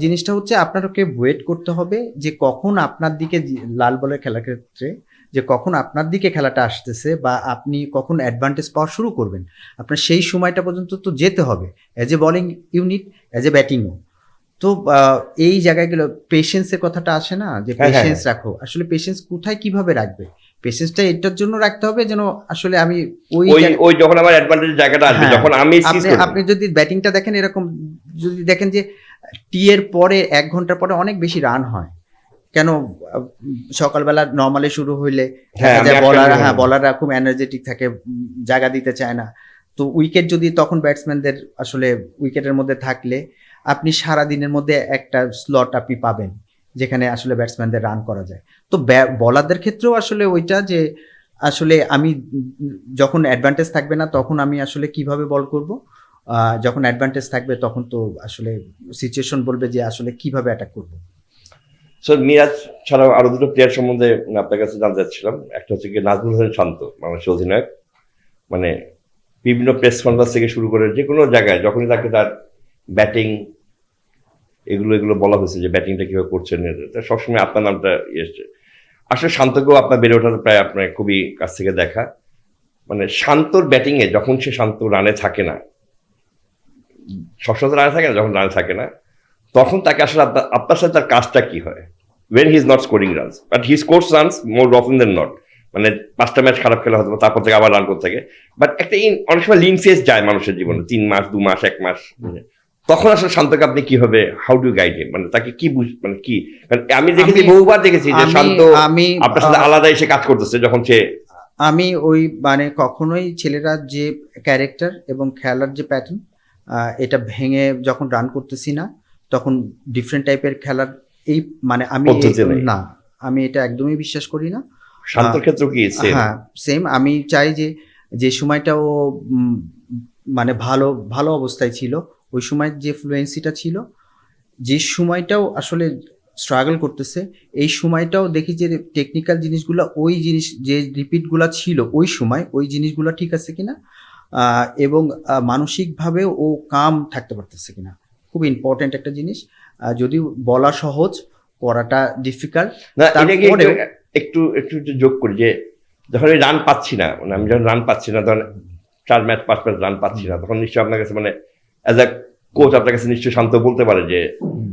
Speaker 2: জিনিসটা হচ্ছে আপনাকে ওয়েট করতে হবে যে কখন আপনার দিকে লাল বলের খেলার ক্ষেত্রে যে কখন আপনার দিকে খেলাটা আসতেছে বা আপনি কখন অ্যাডভান্টেজ পাওয়া শুরু করবেন, আপনার সেই সময়টা পর্যন্ত তো যেতে হবে as a bowling unit, as a ব্যাটিংও। তো এই জায়গাগুলো পেশেন্সের কথাটা আসে না যে
Speaker 1: হ্যাঁ, হ্যাঁ,
Speaker 2: পেশেন্স রাখো, আসলে পেশেন্স কোথায় কিভাবে রাখবে? পেশেন্সটা এটার জন্য রাখতে হবে যেন আসলে আমি ওই
Speaker 1: ওই যখন আমার অ্যাডভান্টেজ জায়গাটা আসবে,
Speaker 2: হ্যাঁ,
Speaker 1: যখন আমি seize করব।
Speaker 2: আপনি যদি ব্যাটিংটা দেখেন এরকম, যদি দেখেন যে টি এর পরে 1 ঘন্টার পরে অনেক বেশি রান হয় কেন? সকালবেলা নর্মালি শুরু হইলে
Speaker 1: হ্যাঁ, আমি একটা
Speaker 2: বলাররা
Speaker 1: জিনিস-
Speaker 2: বলাররা খুব এনার্জেটিক থাকে, জায়গা দিতে চায় না। তো উইকেট যদি তখন ব্যাটসম্যানদের আসলে উইকেটের মধ্যে থাকলে আপনি সারা দিনের মধ্যে একটা স্লট আপনি পাবেন যেখানে আসলে ব্যাটসম্যানদের রান করা যায়। তো বলারদের ক্ষেত্রেও আসলে ওইটা যে আসলে আমি যখন অ্যাডভান্টেজ থাকবে না তখন আমি আসলে কিভাবে বল করব, যখন অ্যাডভান্টেজ থাকবে তখন তো আসলে সিচুয়েশন বলবে যে আসলে কিভাবে অ্যাটাক করব।
Speaker 1: সো মিরাজ ছাড়াও আরো দুটো প্লেয়ার সম্বন্ধে আপনার কাছে জানতে চাচ্ছিলাম। একটা হচ্ছে কি নাজমুল হোসেন শান্ত, বাংলাদেশের অধিনায়ক। মানে বিভিন্ন প্রেস কনফারেন্স থেকে শুরু করে যে কোনো জায়গায় যখনই তাকে তার ব্যাটিং এগুলো বলা হয়েছে যে ব্যাটিংটা কিভাবে করছেন, এটা সবসময় আপনার নামটা এসছে। আসলে শান্তকেও আপনার বেড়ে ওঠার প্রায় আপনার খুবই কাছ থেকে দেখা। মানে শান্তর ব্যাটিং এ যখন সে শান্ত রানে থাকে না, সবসময় রানে থাকে না, যখন রানে থাকে না তখন তাকে আসলে আপনার সাথে তার কাজটা কি হয়? when he is not scoring runs, but he scores runs more often than not. মানে 5টা ম্যাচ খারাপ খেলা হতো, তারপর থেকে আবার রান করতে থাকে, বাট একটা অনেক সময় লিন ফেজ যায় মানুষের জীবনে, 3 মাস 2 মাস 1 মাস। তখন আসলে শান্তকে আপনি কিভাবে, হাউ ডু গাইড হিম, মানে তাকে কি মানে কি? কারণ আমি দেখেছি, বহুবার দেখেছি যে শান্ত আপনার সাথে আলাদা এসে কাজ করতেছে যখন সে।
Speaker 2: আমি ওই মানে কখনোই ছেলেরা যে ক্যারেক্টার এবং খেলার যে প্যাটার্ন এটা ভেঙে যখন রান করতেছি না তখন ডিফারেন্ট টাইপের খেলার এই মানে আমি
Speaker 1: পদ্ধতি নেই।
Speaker 2: না, আমি এটা একদমই বিশ্বাস করি না।
Speaker 1: শান্তর ক্ষেত্রে কি same?
Speaker 2: হ্যাঁ সেম, আমি চাই যে যে সময়টা ও মানে ভালো ভালো অবস্থায় ছিল ওই সময় যে ফ্লুয়েন্সিটা ছিল, যে সময়টাও আসলে স্ট্রাগল করতেছে এই সময়টাও দেখি যে টেকনিক্যাল জিনিসগুলো ওই জিনিস যে রিপিটগুলো ছিল ওই সময় ওই জিনিসগুলো ঠিক আছে কিনা, এবং মানসিকভাবে ও কাম থাকতে পারতেছে কিনা, খুব ইম্পর্টেন্ট একটা জিনিস। যদিও বলা সহজ, করাটা ডিফিকাল্ট।
Speaker 1: না, এটাকে একটু একটু যোগ করি যে যখন আমি রান পাচ্ছি না, মানে আমি যখন রান পাচ্ছি না, ধরেন 4 ম্যাচ 5 ম্যাচ রান পাচ্ছি না, তখন নিশ্চয়ই আপনার কাছে মানে অ্যাজ আ কোচ আপনার কাছে নিশ্চয়ই শান্ত বলতে পারে যে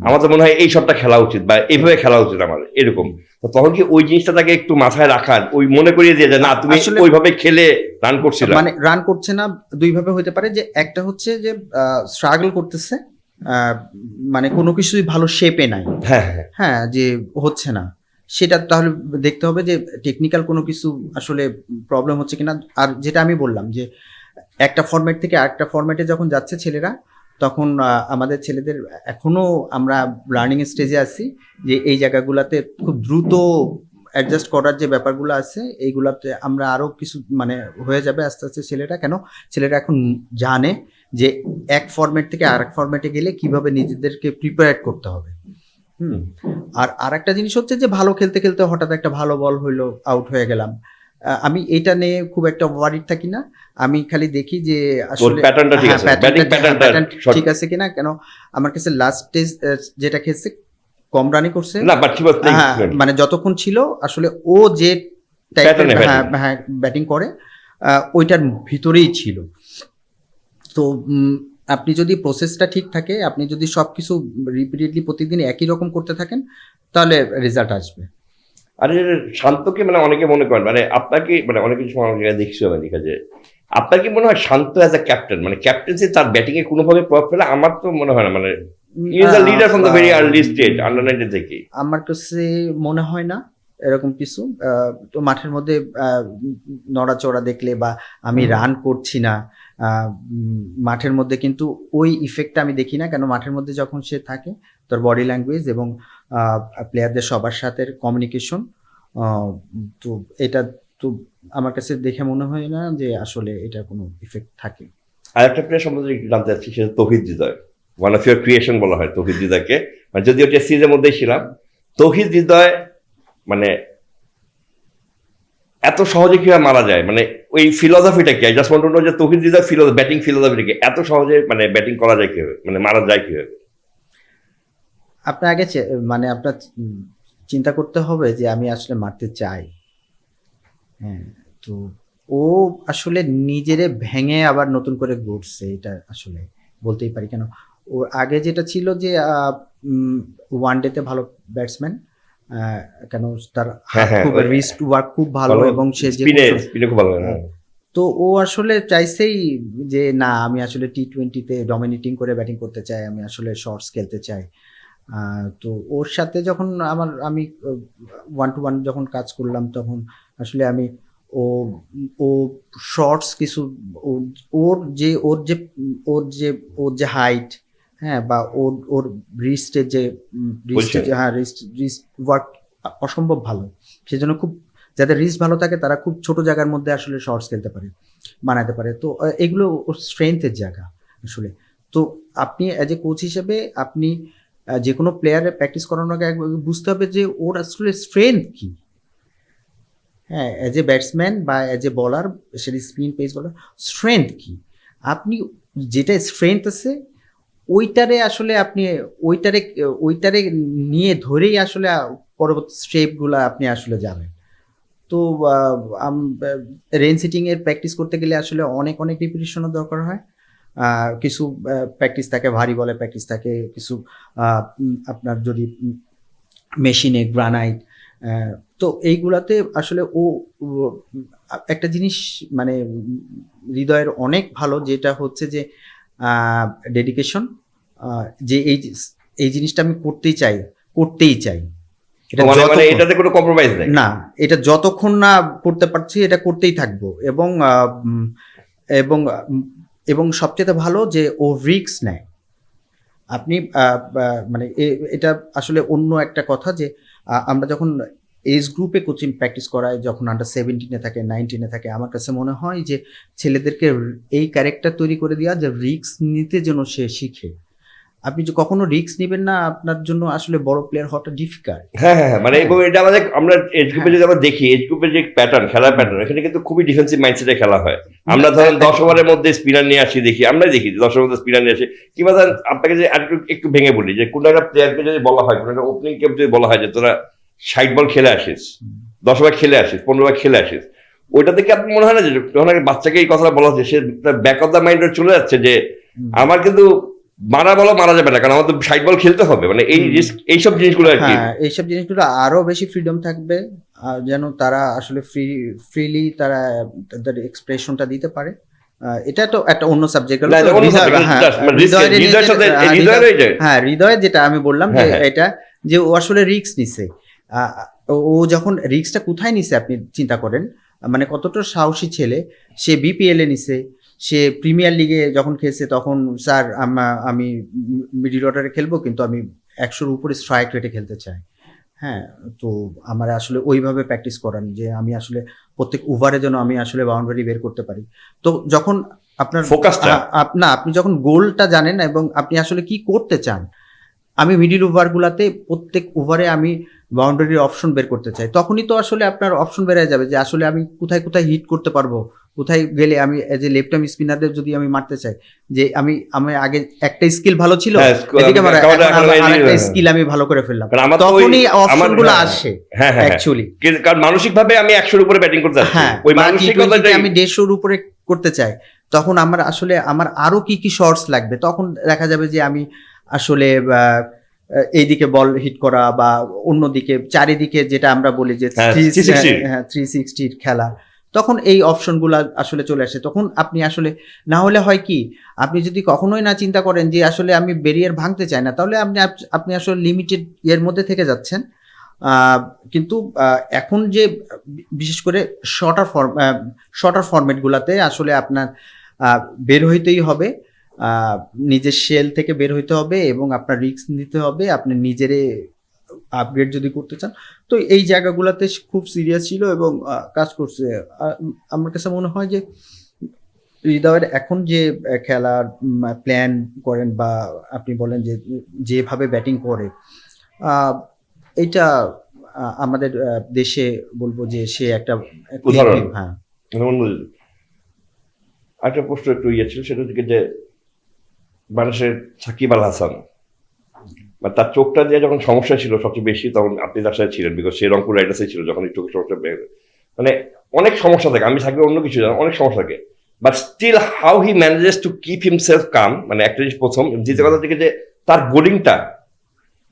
Speaker 1: আমার তো মনে হয় এই শটটা খেলা উচিত বা এইভাবে খেলা উচিত আমার, এরকম। তো তখন কি ওই জিনিসটা তাকে একটু মাথায় রাখার, ওই মনে করিয়ে দিয়ে যে না তুমি ওইভাবে খেলে রান করছিল,
Speaker 2: মানে রান করছে না দুইভাবে হতে পারে, যে একটা হচ্ছে যে স্ট্রাগল করতেছে, মানে কোনো কিছুই ভালো শেপে নাই,
Speaker 1: হ্যাঁ
Speaker 2: হ্যাঁ যে হচ্ছে না, সেটা তাহলে দেখতে হবে যে টেকনিক্যাল কোনো কিছু আসলে প্রবলেম হচ্ছে কিনা। আর যেটা আমি বললাম যে একটা ফরম্যাট থেকে আরেকটা ফরম্যাটে যখন যাচ্ছে ছেলেরা, তখন আমাদের ছেলেদের এখনো আমরা লার্নিং স্টেজে আছি যে এই জায়গাগুলোতে খুব দ্রুত অ্যাডজাস্ট করার যে ব্যাপারগুলো আছে এইগুলাতে আমরা আরো কিছু মানে হয়ে যাবে আস্তে আস্তে। ছেলেরা এখন জানে যে এক ফরম্যাট থেকে আরেক ফরম্যাটে গেলে কিভাবে নিজেদেরকে প্রিপেয়ার করতে হবে। আর একটা জিনিস হচ্ছে যে ভালো খেলতে খেলতে হঠাৎ একটা ভালো বল হইলো, আউট হয়ে গেলাম, আমি এটা নিয়ে খুব একটা ওয়ারিড থাকি না। আমি খালি দেখি যে আসলে
Speaker 1: প্যাটার্নটা ঠিক আছে, ব্যাটিং প্যাটার্নটা
Speaker 2: ঠিক আছে কিনা। কেন আমার কাছে লাস্ট টেস্ট যেটা খেলছে কম রানই করছে
Speaker 1: না, বাট
Speaker 2: মানে যতক্ষণ ছিল আসলে ও যে টাইপের হ্যাঁ ব্যাটিং করে ওইটার ভিতরেই ছিল। তো আপনি যদি প্রসেসটা ঠিক থাকে, আপনি যদি সবকিছু রিপিটেডলি প্রতিদিন একই রকম করতে থাকেন তাহলে রেজাল্ট আসবে।
Speaker 1: আরে শান্তকে মানে অনেকে মনে করেন, মানে আপনাকে মানে অনেক কিছু অনেক জায়গায় দেখছি আমি দেখা যায়, আপনার কি মনে হয় শান্ত অ্যাজ এ ক্যাপ্টেন, মানে ক্যাপ্টেন্সি তার ব্যাটিং এ কোনোভাবে প্রভাব ফেলে? আমার তো মনে হয় না, মানে he is a leader from the very early stage, under 19 থেকে।
Speaker 2: আমার কাছে মনে হয় না এরকম কিছু। তো মাঠের মধ্যে নড়াচড়া দেখলে বা আমি রান করছি না মাঠের মধ্যে, কিন্তু ওই ইফেক্টটা আমি দেখি না। কেন মাঠের মধ্যে যখন সে থাকে তার বডি ল্যাঙ্গুয়েজ এবং প্লেয়ারদের সবার সাথে কমিউনিকেশন, তো এটা তো আমার কাছে দেখে মনে হয় না যে আসলে এটা কোনো ইফেক্ট থাকে।
Speaker 1: আর একটা প্লেয়ার সম্বন্ধে একটু জানতে চাচ্ছি, সেটা তৌহিদ হৃদয়, ওয়ান অফ ইউর ক্রিয়েশন বলা হয় তৌহিদ হৃদয়কে, মানে যদিও টেস্ট সিরিজের মধ্যেই ছিলাম। তৌহিদ হৃদয় মানে এত সহজে কিভাবে মারা যায়, মানে ওই ফিলোসফিটা কি? জাস্ট ওয়ান্ট টু নো যে তৌহিদ রিজার ব্যাটিং ফিলোসফিটা কি, এত সহজে মানে ব্যাটিং করা যায় কিভাবে, মানে মারা যায় কিভাবে?
Speaker 2: আপনার আগে মানে আপনার চিন্তা করতে হবে যে আমি আসলে মারতে চাই। হ্যাঁ, তো ও আসলে নিজেরে ভেঙে আবার নতুন করে গড়ছে, এটা আসলে বলতেই পারি। কেন, ওর আগে যেটা ছিল যে ওয়ান ডেতে ভালো ব্যাটসম্যান, কেন তার
Speaker 1: হ্যাঁ,
Speaker 2: হাত
Speaker 1: হ্যাঁ,
Speaker 2: খুব, রিস্ট ওয়ার্ক খুব ভালো, এবং সে যে
Speaker 1: স্পিনে খুব ভালো। হ্যাঁ,
Speaker 2: তো ও আসলে চাইছেই যে না, আমি আসলে টি-20-তে ডমিনেটিং করে ব্যাটিং করতে চাই, আমি আসলে শর্টস খেলতে চাই। তো ওর সাথে যখন আমি ওয়ান টু ওয়ান যখন কাজ করলাম, তখন আসলে আমি ও ও শর্টস কিছু, ওর যে ওর যে ওর যে ওর যে হাইট, হ্যাঁ, বা ওর রিস্টের যে রিস্টের যে, হ্যাঁ, রিস্ট ওয়ার্ক অসম্ভব ভালো। সেজন্য খুব, যাদের রিস্ট ভালো থাকে তারা খুব ছোট জায়গার মধ্যে আসলে শর্টস খেলতে পারে, বানাতে পারে। তো এগুলো ওর স্ট্রেংথের জায়গা আসলে। তো আপনি অ্যাজ এ কোচ হিসেবে আপনি যে কোনো প্লেয়ারের প্র্যাকটিস করানোর আগে একবার বুঝতে হবে যে ওর আসলে স্ট্রেংথ কী। হ্যাঁ, অ্যাজ এ ব্যাটসম্যান বা অ্যাজ এ বলার, সেটি স্পিন পেস বলার, স্ট্রেংথ কী, আপনি যেটা স্ট্রেংথ আছে ওইটারে আসলে আপনি ওইটারে নিয়ে ধরেই আসলে পরবর্তী স্টেপগুলো আপনি আসলে যাবেন। তো রেন সিটিংয়ের প্র্যাকটিস করতে গেলে আসলে অনেক অনেক রিপিটিশনের দরকার হয়। কিছু প্র্যাকটিস থাকে, ভারী বলে প্র্যাকটিস থাকে, কিছু আপনার যদি মেশিনে গ্রানাইট, তো এইগুলাতে আসলে ও একটা জিনিস মানে হৃদয়ের অনেক ভালো, যেটা হচ্ছে যে ডেডিকেশন, যে এই জিনিসটা আমি করতেই চাই। এটা
Speaker 1: মানে এটাতে কোনো কম্প্রোমাইজ নেই
Speaker 2: না, এটা যতক্ষণ না করতে পারছি এটা করতেই থাকবো। এবং এবং এবং সবচেয়ে ভালো যে ও রিস্ক নেয়। আপনি মানে এটা আসলে অন্য একটা কথা যে আমরা যখন এজ গ্রুপে কোচিং প্র্যাকটিস করাই, যখন আন্ডার 17-এ থাকে, 19-এ থাকে, আমার কাছে মনে হয় যে ছেলেদেরকে এই ক্যারেক্টার তৈরি করে দেওয়া, যে রিস্ক নিতে যেন সে শিখে। আপনি যে কখনো রিস্ক নেবেন না, আপনার জন্য আসলে বড় প্লেয়ার হওয়াটা ডিফিকাল্ট।
Speaker 1: হ্যাঁ, হ্যাঁ, মানে এবং এটা আমাদের, আমরা এজ গ্রুপে যদি আমরা দেখি, এজ গ্রুপের যে প্যাটার্ন, খেলার প্যাটার্ন, এখানে কিন্তু খুবই ডিফেন্সিভ মাইন্ডসেটে খেলা হয়। আমরা ধরেন 10 ওভারের মধ্যে স্পিনার নিয়ে আসি, আমরাই দেখি 10 ওভারের মধ্যে স্পিনার নিয়ে আসি। কিংবা ধরেন আপনাকে যে একটু ভেঙে বলি, যে কোনো একটা প্লেয়ারকে যদি বলা হয়, কোনো একটা ওপেনিং কে যদি বলা হয় যে তোরা 60 বল খেলে আসিস, 10 ওভার খেলে আসিস, 15 ওভার খেলে আসিস, ওইটা থেকে আপনি মনে হয় না যে যখন বাচ্চাকে এই কথাটা বলা হচ্ছে, সে ব্যাক অফ দ্য মাইন্ডে চলে যাচ্ছে যে আমার কিন্তু মারা যাবে না, কারণ আমাদের 60 বল খেলতে হবে, মানে এই রিস্ক, এইসব জিনিসগুলো আর কি।
Speaker 2: হ্যাঁ, এইসব জিনিসগুলো আরো বেশি ফ্রিডম থাকবে, যেন তারা আসলে ফ্রিলি তারা তাদের এক্সপ্রেশনটা দিতে পারে। এটা তো একটা অন্য সাবজেক্ট গেল। হ্যাঁ, হৃদয়ের যেটা আমি বললাম যে এটা, যে ও আসলে রিস্ক নিছে। ও যখন রিস্কটা কোথায় নিছে আপনি চিন্তা করেন, মানে কতটা সাহসী ছেলে। সে বিপিএল এ নিছে, সে প্রিমিয়ার লিগে যখন খেলছে তখন, স্যার আমি মিডল অর্ডারে খেলবো, কিন্তু আমি 100-র উপরে স্ট্রাইক রেটে খেলতে চাই। হ্যাঁ, তো আমার আসলে ওইভাবে প্র্যাকটিস করান যে আমি আসলে প্রত্যেক ওভারে যেন আমি আসলে বাউন্ডারি বের করতে পারি। তো যখন আপনার
Speaker 1: ফোকাসটা,
Speaker 2: আপনি যখন গোলটা জানেন এবং আপনি আসলে কি করতে চান, আমি মিডিল ওভারগুলোতে প্রত্যেক ওভারে আমি বাউন্ডারির অপশন বের করতে চাই, তখনই তো আসলে আপনার অপশন বেড়ে যাবে যে আসলে আমি কোথায় কোথায় হিট করতে পারবো, কোথায় গেলে আমি এজ এ লেফট আর্ম স্পিনারদের যদি আমি মারতে চাই, যে আমি আগে একটা স্কিল ভালো ছিল, এদিকে আরেকটা স্কিল আমি ভালো করে ফেললাম, তখনই অপশনগুলো আসে অ্যাকচুয়ালি।
Speaker 1: কারণ মানসিকভাবে আমি 100-র উপরে ব্যাটিং করতে চাই,
Speaker 2: হ্যাঁ, ওই মানসিকতাটা আমি 150-র উপরে করতে চাই, তখন আমার আরো কি কি শর্টস লাগবে, তখন দেখা যাবে যে আমি আসলে এইদিকে বল হিট করা বা অন্যদিকে চারিদিকে, যেটা আমরা বলি যে 360 খেলা, তখন এই অপশনগুলো আসলে চলে আসে। তখন আপনি আসলে, না হলে হয় কি, আপনি যদি কখনোই না চিন্তা করেন যে আসলে আমি ব্যারিয়ার ভাঙতে চাই না, তাহলে আপনি আসলে লিমিটেড এর মধ্যে থেকে যাচ্ছেন। কিন্তু এখন যে বিশেষ করে শর্টার ফরম্যাটগুলোতে আসলে আপনার বের হইতেই হবে, নিজের শেল থেকে বের হইতে হবে, এবং আপনার রিস্ক নিতে হবে, আপনি নিজেরে আপগ্রেড যদি করতে চান। তো এই জায়গাগুলোতে খুব সিরিয়াস ছিল এবং কাজ করছে। আমার কাছে মনে হয় যে হৃদয়ের এখন যে খেলার প্ল্যান করেন, বা আপনি বলেন যে যেভাবে ব্যাটিং করে, এইটা আমাদের দেশে বলবো যে সে একটা
Speaker 1: উদাহরণ।
Speaker 2: হ্যাঁ
Speaker 1: একটা প্রশ্ন একটু ইয়ে ছিল, সেটা হচ্ছে যে মানুষের সাকিব আল হাসান বা তার চোখটা দিয়ে যখন সমস্যা ছিল সবচেয়ে বেশি, তখন আপনি তার সাথে ছিলেন, বিকজ সে রংপুর রাইডার্সে ছিল যখন এই চোখের সমস্যা মানে অনেক সমস্যা থাকে। আমি সাকিব অন্য কিছু জানি, অনেক সমস্যা থাকে, but still how he manages to keep himself calm, মানে একটা জিনিস প্রথম। দ্বিতীয় কথা থেকে যে তার বোলিংটা,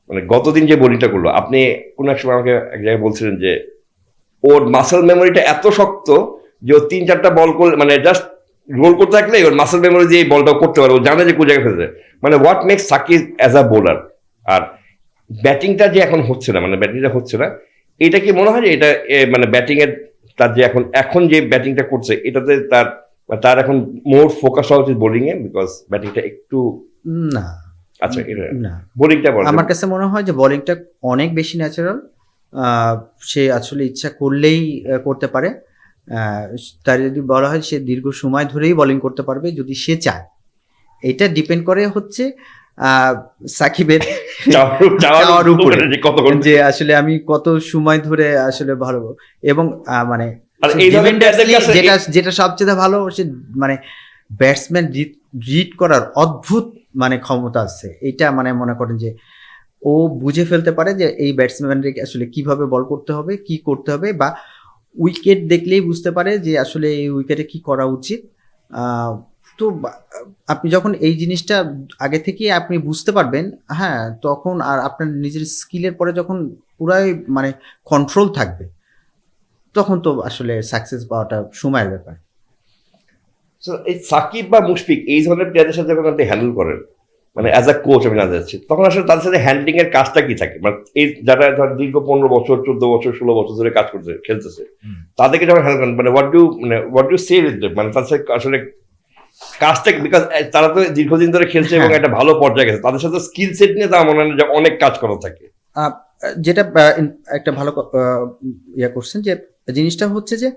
Speaker 1: মানে গতদিন যে বোলিংটা করলো, আপনি কোন এক সময় আমাকে এক জায়গায় বলছিলেন যে ওর মাসেল মেমোরিটা এত শক্ত যে ও 3-4টা বল করলে, মানে জাস্ট রোল করতে থাকলে ওর মাসেল মেমোরি দিয়ে এই বলটা করতে পারে, ও জানে যে কোন জায়গায় ফেলতে। মানে what makes Shakib as a bowler. আর ব্যাটিংটা যে এখন হচ্ছে না, মানে ব্যাটিংটা হচ্ছে না, এটা কি মনে হয় যে এটা মানে ব্যাটিং এর তার যে এখন যে ব্যাটিংটা করছে এটাতে তার এখন মোর ফোকাস হওয়া উচিত বোলিং এ, বিকজ ব্যাটিংটা একটু
Speaker 2: না।
Speaker 1: আচ্ছা এটা
Speaker 2: না,
Speaker 1: বোলিংটা বলেন।
Speaker 2: আমার কাছে মনে হয় যে বোলিংটা অনেক বেশি ন্যাচারাল। সে আসলে ইচ্ছা করলেই করতে পারে। তার যদি বলা হয় সে দীর্ঘ সময় ধরেই বোলিং করতে পারবে যদি সে চায়। এটা ডিপেন্ড করে হচ্ছে সাকিবের চাওয়ার উপরে, যে আসলে আমি কত সময় ধরে আসলে ভালো এবং মানে যেটা সবচেয়ে ভালো, সে মানে ব্যাটসম্যান রিড করার অদ্ভুত মানে ক্ষমতা আছে। এটা মানে মনে করেন যে ও বুঝে ফেলতে পারে যে এই ব্যাটসম্যানকে আসলে কিভাবে বল করতে হবে, কি করতে হবে, বা উইকেট দেখলেই বুঝতে পারে যে আসলে এই উইকেটে কি করা উচিত। তো আপনি যখন এই জিনিসটা আগে থেকে আপনি বুঝতে পারবেন, হ্যাঁ, তখন আর আপনার নিজের স্কিলের পরে যখন পুরাই মানে কন্ট্রোল থাকবে, তখন তো আসলে সাকসেস পাওয়াটা সময়ের ব্যাপার।
Speaker 1: এই সাকিব বা মুশফিক এই ধরনের প্লেয়ারদের সাথে যখন আপনি হ্যান্ডেল করেন, মানে অ্যাজ আ কোচ আমি জানতে চাচ্ছি, তখন আসলে তাদের সাথে হ্যান্ডলিং এর কাজটা কি থাকে? মানে এই যারা ধর দীর্ঘ 15 বছর 14 বছর 16 বছর ধরে কাজ করছে, খেলতেছে, তাদেরকে যখন হ্যান্ডেল করেন, মানে what do say with them, মানে তাদের সাথে আসলে কাজটা, বিকজ তারা তো দীর্ঘদিন ধরে খেলছে এবং একটা ভালো পর্যায়ে গেছে, তাদের সাথে স্কিল সেট নিয়ে তার মনে হয় যে অনেক কাজ করা থাকে।
Speaker 2: যেটা একটা ভালো ইয়া করছেন, যে জিনিসটা হচ্ছে যে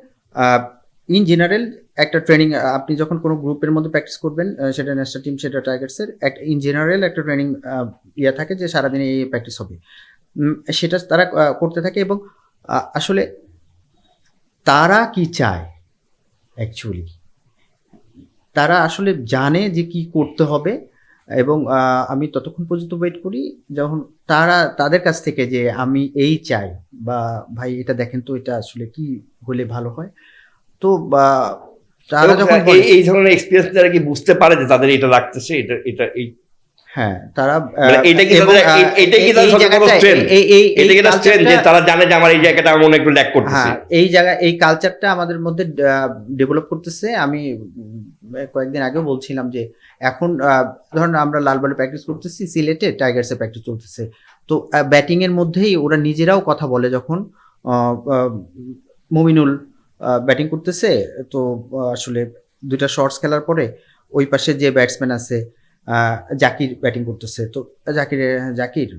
Speaker 2: ইন জেনারেল একটা ট্রেনিং, আপনি যখন কোনো গ্রুপের মধ্যে প্র্যাকটিস করবেন, সেটা ন্যাশনাল টিম সেটা টাইগার্সের, একটা ইন জেনারেল একটা ট্রেনিং ইয়া থাকে যে সারাদিন এই প্র্যাকটিস হবে, সেটা তারা করতে থাকে। এবং আসলে তারা কি চায় অ্যাকচুয়ালি, তারা আসলে জানে যে কি করতে হবে। এবং আমি ততক্ষণ পর্যন্ত ওয়েট করি যখন তাদের কাছ থেকে যে আমি এই চাই, বা ভাই এটা দেখেন তো এটা আসলে কি হলে ভালো হয়। তো তারা যখন
Speaker 1: এই ধরনের এক্সপেরিয়েন্স তারা কি বুঝতে পারে যে তাদের এটা লাগতেছে, এটা এই,
Speaker 2: হ্যাঁ, তারা
Speaker 1: এটা কি তারা জানে যে আমার এই জায়গাটা মনে একটু ল্যাক করতেছে,
Speaker 2: এই জায়গা এই কালচারটা আমাদের মধ্যে ডেভেলপ করতেছে। আমি কয়েকদিন আগেও বলছিলাম যে এখন ধরেন আমরা লালবালে প্র্যাকটিস করতেছি, সিলেটে টাইগার্সে প্র্যাকটিস চলতেছে, তো ব্যাটিং এর মধ্যেই ওরা নিজেরাও কথা বলে। যখন মুমিনুল ব্যাটিং করতেছে, তো আসলে 2টা শর্টস খেলার পরে ওই পাশে যে ব্যাটসম্যান আছে জাকির ব্যাটিং করতেছে, তো জাকির